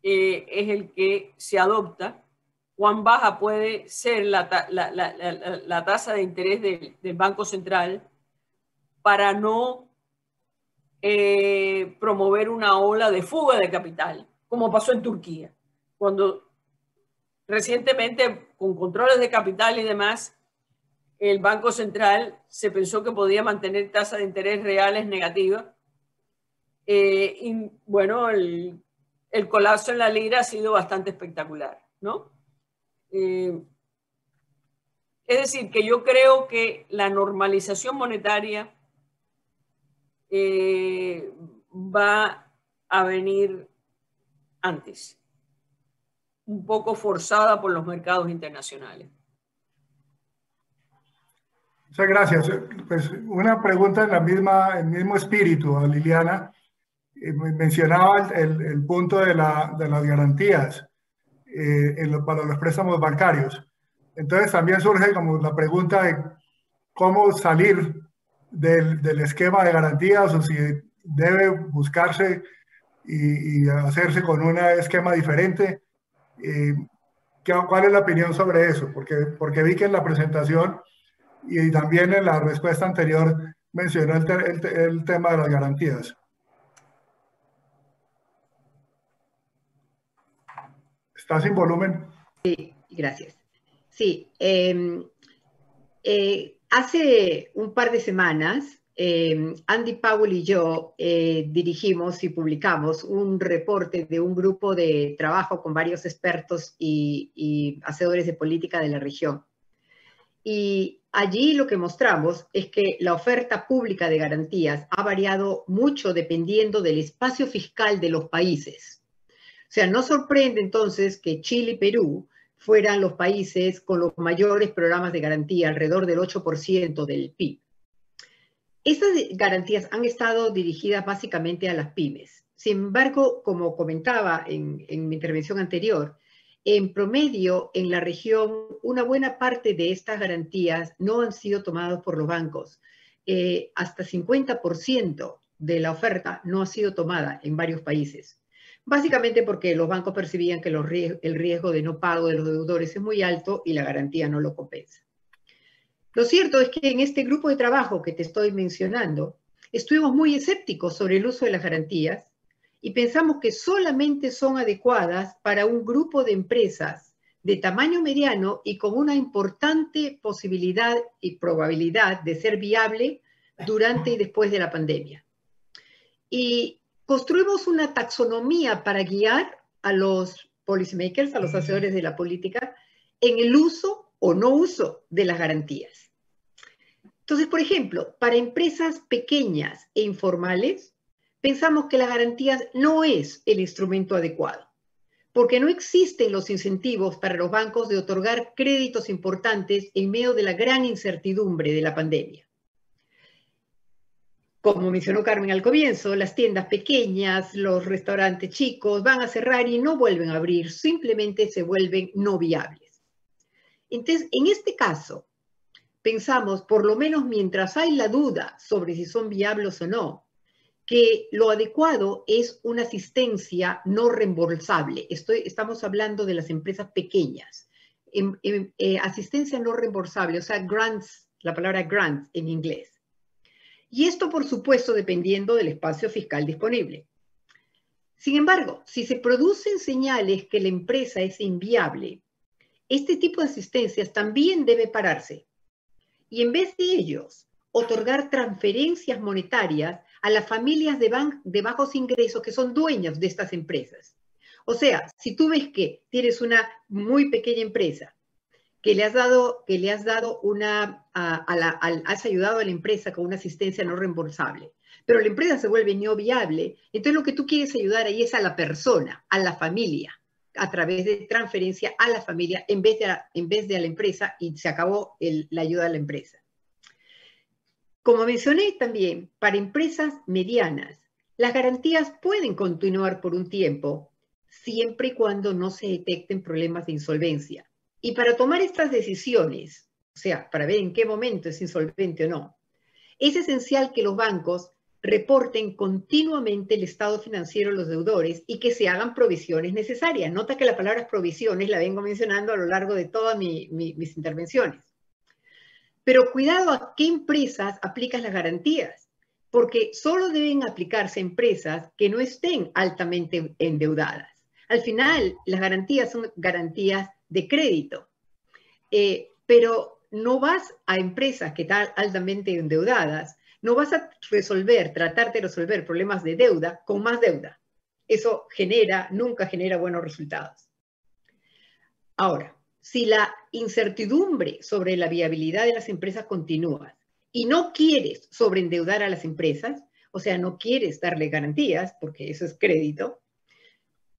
es el que se adopta, cuán baja puede ser la tasa de interés del Banco Central para no promover una ola de fuga de capital, como pasó en Turquía, cuando recientemente, con controles de capital y demás, el Banco Central se pensó que podía mantener tasas de interés reales negativas. Y bueno, el colapso en la lira ha sido bastante espectacular, ¿no? Es decir, que yo creo que la normalización monetaria va a venir antes, un poco forzada por los mercados internacionales. Muchas gracias. Pues una pregunta en el mismo espíritu, Liliana. Mencionaba el punto de las garantías para los préstamos bancarios. Entonces también surge como la pregunta de cómo salir del esquema de garantías, o si debe buscarse y hacerse con un esquema diferente. ¿Cuál es la opinión sobre eso? Porque vi que en la presentación y también en la respuesta anterior mencionó el tema de las garantías. ¿Estás sin volumen? Sí, gracias. Sí, hace un par de semanas, Andy Powell y yo dirigimos y publicamos un reporte de un grupo de trabajo con varios expertos y hacedores de política de la región. Y allí lo que mostramos es que la oferta pública de garantías ha variado mucho dependiendo del espacio fiscal de los países. O sea, no sorprende entonces que Chile y Perú fueran los países con los mayores programas de garantía, alrededor del 8% del PIB. Estas garantías han estado dirigidas básicamente a las pymes. Sin embargo, como comentaba en mi intervención anterior, en promedio, en la región, una buena parte de estas garantías no han sido tomadas por los bancos. Hasta 50% de la oferta no ha sido tomada en varios países. Básicamente porque los bancos percibían que el riesgo de no pago de los deudores es muy alto y la garantía no lo compensa. Lo cierto es que en este grupo de trabajo que te estoy mencionando, estuvimos muy escépticos sobre el uso de las garantías y pensamos que solamente son adecuadas para un grupo de empresas de tamaño mediano y con una importante posibilidad y probabilidad de ser viable durante y después de la pandemia. Y construimos una taxonomía para guiar a los policymakers, a los hacedores de la política, en el uso o no uso de las garantías. Entonces, por ejemplo, para empresas pequeñas e informales, pensamos que las garantías no es el instrumento adecuado, porque no existen los incentivos para los bancos de otorgar créditos importantes en medio de la gran incertidumbre de la pandemia. Como mencionó Carmen al comienzo, las tiendas pequeñas, los restaurantes chicos van a cerrar y no vuelven a abrir, simplemente se vuelven no viables. Entonces, en este caso, pensamos, por lo menos mientras hay la duda sobre si son viables o no, que lo adecuado es una asistencia no reembolsable. Estamos hablando de las empresas pequeñas. Asistencia no reembolsable, o sea, grants, la palabra grants en inglés. Y esto, por supuesto, dependiendo del espacio fiscal disponible. Sin embargo, si se producen señales que la empresa es inviable, este tipo de asistencias también debe pararse. Y en vez de ellos, otorgar transferencias monetarias a las familias de bajos ingresos que son dueños de estas empresas. O sea, si tú ves que tienes una muy pequeña empresa, que has ayudado a la empresa con una asistencia no reembolsable, pero la empresa se vuelve no viable, entonces lo que tú quieres ayudar ahí es a la persona, a la familia, a través de transferencia a la familia en vez de a la empresa, y se acabó la ayuda a la empresa. Como mencioné también, para empresas medianas, las garantías pueden continuar por un tiempo, siempre y cuando no se detecten problemas de insolvencia. Y para tomar estas decisiones, o sea, para ver en qué momento es insolvente o no, es esencial que los bancos reporten continuamente el estado financiero de los deudores y que se hagan provisiones necesarias. Nota que la palabra provisiones la vengo mencionando a lo largo de todas mis intervenciones. Pero cuidado a qué empresas aplicas las garantías, porque solo deben aplicarse a empresas que no estén altamente endeudadas. Al final, las garantías son garantías de crédito, pero no vas a empresas que están altamente endeudadas, no vas a tratar de resolver problemas de deuda con más deuda. Eso nunca genera buenos resultados. Ahora, si la incertidumbre sobre la viabilidad de las empresas continúa y no quieres sobreendeudar a las empresas, o sea, no quieres darle garantías, porque eso es crédito,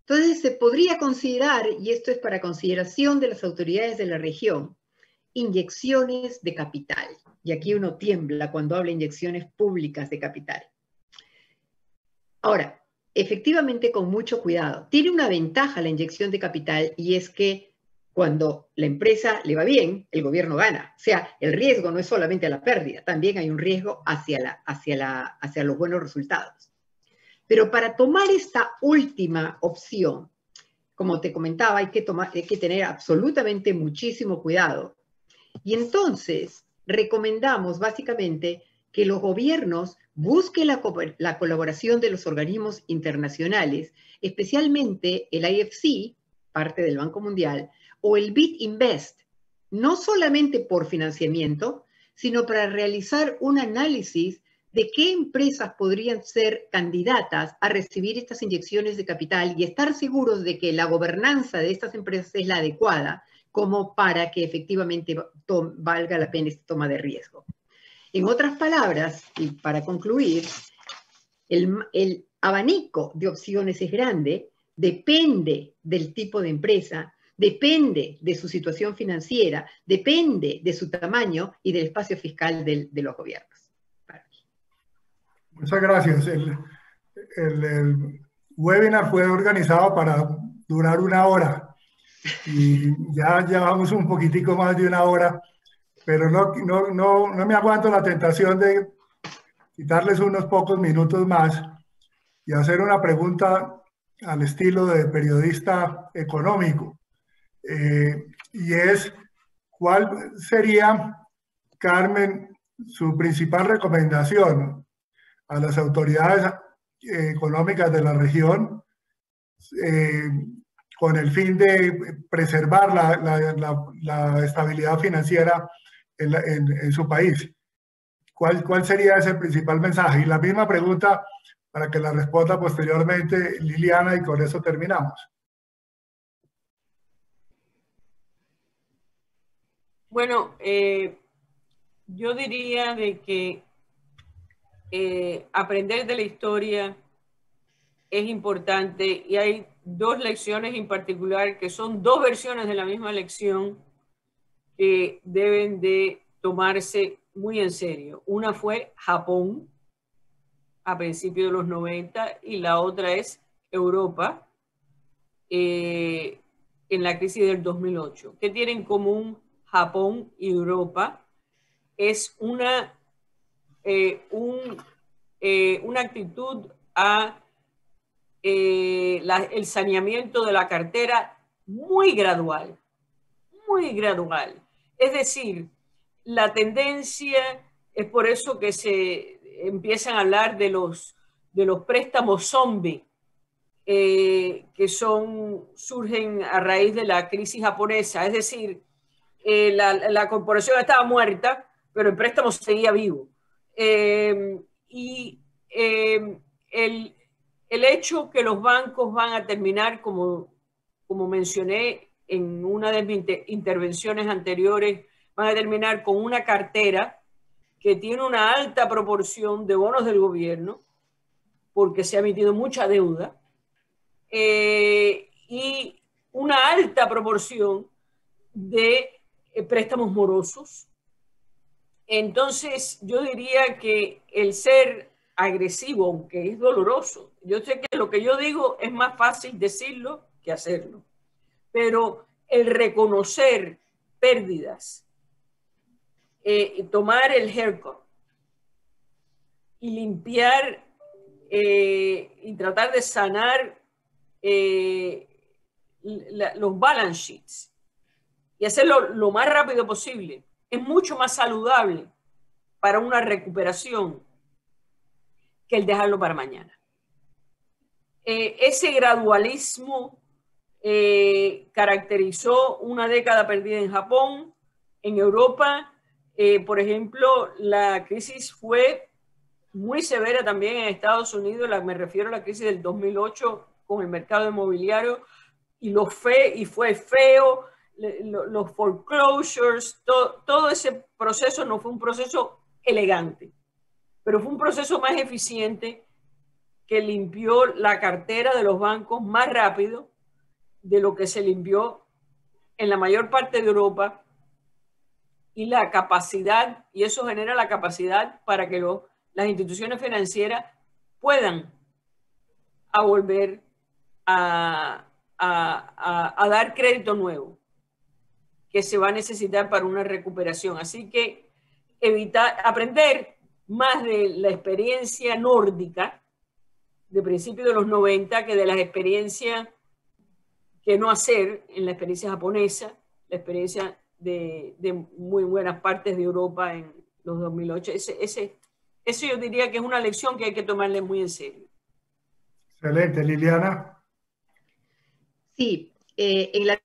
entonces se podría considerar, y esto es para consideración de las autoridades de la región, inyecciones de capital. Y aquí uno tiembla cuando habla de inyecciones públicas de capital. Ahora, efectivamente, con mucho cuidado. Tiene una ventaja la inyección de capital, y es que cuando la empresa le va bien, el gobierno gana. O sea, el riesgo no es solamente a la pérdida, también hay un riesgo hacia los buenos resultados. Pero para tomar esta última opción, como te comentaba, hay que tener absolutamente muchísimo cuidado. Y entonces recomendamos básicamente que los gobiernos busquen la colaboración de los organismos internacionales, especialmente el IFC, parte del Banco Mundial, o el BID Invest, no solamente por financiamiento, sino para realizar un análisis de qué empresas podrían ser candidatas a recibir estas inyecciones de capital y estar seguros de que la gobernanza de estas empresas es la adecuada, como para que efectivamente valga la pena esta toma de riesgo. En otras palabras, y para concluir, el abanico de opciones es grande, depende del tipo de empresa, depende de su situación financiera, depende de su tamaño y del espacio fiscal de los gobiernos. Muchas gracias. El webinar fue organizado para durar 1 hora y ya llevamos un poquitico más de 1 hora, pero no me aguanto la tentación de quitarles unos pocos minutos más y hacer una pregunta al estilo de periodista económico. Y es, ¿cuál sería, Carmen, su principal recomendación a las autoridades económicas de la región eh, con el fin de preservar la estabilidad financiera en su país? ¿Cuál sería ese principal mensaje? Y la misma pregunta para que la responda posteriormente Liliana, y con eso terminamos. Bueno, yo diría de que aprender de la historia es importante, y hay dos lecciones en particular que son dos versiones de la misma lección que deben de tomarse muy en serio. Una fue Japón a principios de los 90 y la otra es Europa en la crisis del 2008. ¿Qué tienen en común Japón y Europa? Es una actitud a el saneamiento de la cartera muy gradual, muy gradual. Es decir, la tendencia es por eso que se empiezan a hablar de los préstamos zombie, que surgen a raíz de la crisis japonesa. Es decir, la corporación estaba muerta, pero el préstamo seguía vivo. Y el hecho que los bancos van a terminar, como mencioné en una de mis intervenciones anteriores, van a terminar con una cartera que tiene una alta proporción de bonos del gobierno, porque se ha emitido mucha deuda, y una alta proporción de préstamos morosos. Entonces, yo diría que el ser agresivo, aunque es doloroso, yo sé que lo que yo digo es más fácil decirlo que hacerlo, pero el reconocer pérdidas, tomar el haircut y limpiar y tratar de sanar los balance sheets y hacerlo lo más rápido posible, es mucho más saludable para una recuperación que el dejarlo para mañana. Ese gradualismo caracterizó una década perdida en Japón. En Europa, por ejemplo, la crisis fue muy severa también en Estados Unidos. Me refiero a la crisis del 2008 con el mercado inmobiliario, y fue feo, los foreclosures, todo ese proceso no fue un proceso elegante, pero fue un proceso más eficiente que limpió la cartera de los bancos más rápido de lo que se limpió en la mayor parte de Europa, y la capacidad, y eso genera la capacidad para que las instituciones financieras puedan volver a dar crédito nuevo que se va a necesitar para una recuperación. Así que aprender más de la experiencia nórdica de principios de los 90 que de las experiencias que no hacer en la experiencia japonesa, la experiencia de muy buenas partes de Europa en los 2008. Eso yo diría que es una lección que hay que tomarle muy en serio. Excelente, Liliana. Sí, en la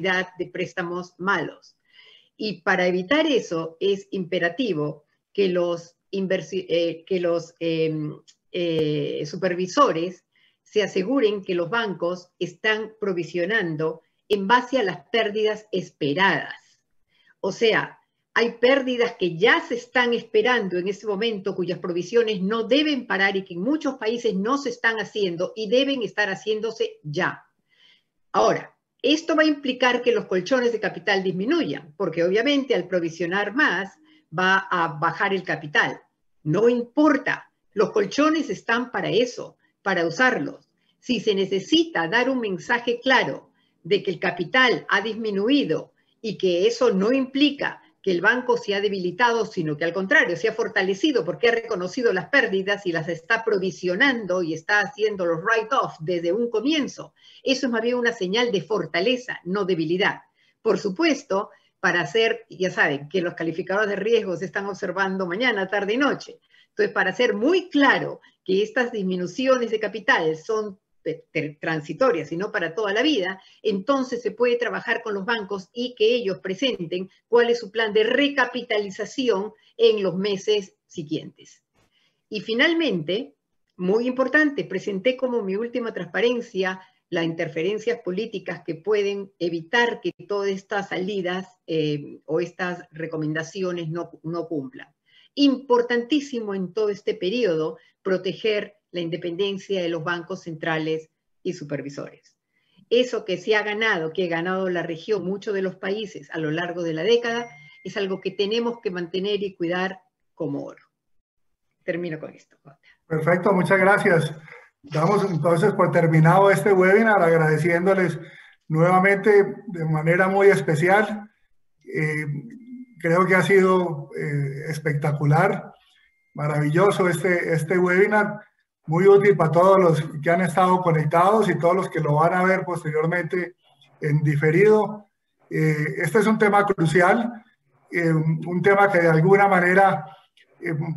de préstamos malos. Y para evitar eso es imperativo que los supervisores se aseguren que los bancos están provisionando en base a las pérdidas esperadas. O sea, hay pérdidas que ya se están esperando en este momento, cuyas provisiones no deben parar y que en muchos países no se están haciendo y deben estar haciéndose ya. Ahora, esto va a implicar que los colchones de capital disminuyan, porque obviamente al provisionar más va a bajar el capital. No importa, los colchones están para eso, para usarlos. Si se necesita dar un mensaje claro de que el capital ha disminuido y que eso no implica que el banco se ha debilitado, sino que al contrario, se ha fortalecido porque ha reconocido las pérdidas y las está provisionando y está haciendo los write-off desde un comienzo. Eso es más bien una señal de fortaleza, no debilidad. Por supuesto, para hacer, ya saben, que los calificadores de riesgo se están observando mañana, tarde y noche. Entonces, para hacer muy claro que estas disminuciones de capital son transitorias y no para toda la vida, entonces se puede trabajar con los bancos y que ellos presenten cuál es su plan de recapitalización en los meses siguientes. Y finalmente, muy importante, presenté como mi última transparencia las interferencias políticas que pueden evitar que todas estas salidas o estas recomendaciones no cumplan. Importantísimo en todo este periodo proteger la independencia de los bancos centrales y supervisores. Eso que se ha ganado, que ha ganado la región, muchos de los países a lo largo de la década, es algo que tenemos que mantener y cuidar como oro. Termino con esto. Perfecto, muchas gracias. Damos entonces por terminado este webinar, agradeciéndoles nuevamente de manera muy especial. Creo que ha sido espectacular, maravilloso este webinar, muy útil para todos los que han estado conectados y todos los que lo van a ver posteriormente en diferido. Este es un tema crucial, un tema que de alguna manera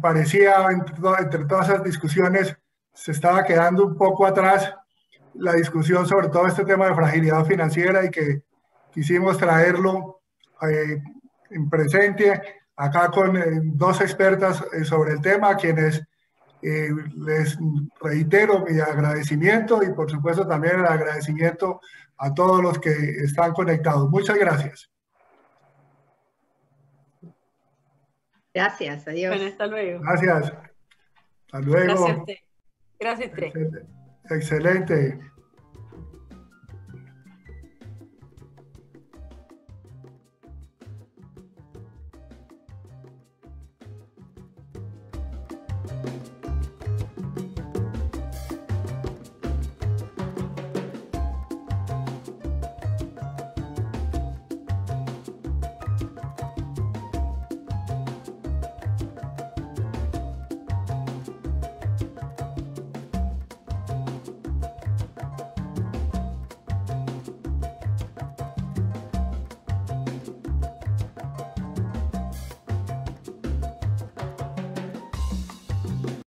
parecía entre todas esas discusiones se estaba quedando un poco atrás la discusión sobre todo este tema de fragilidad financiera y que quisimos traerlo en presente acá con dos expertas sobre el tema, a quienes les reitero mi agradecimiento y por supuesto también el agradecimiento a todos los que están conectados. Muchas gracias. Gracias, adiós. Bueno, hasta luego. Gracias. Hasta luego. Gracias a usted. Gracias, Tres. Excelente.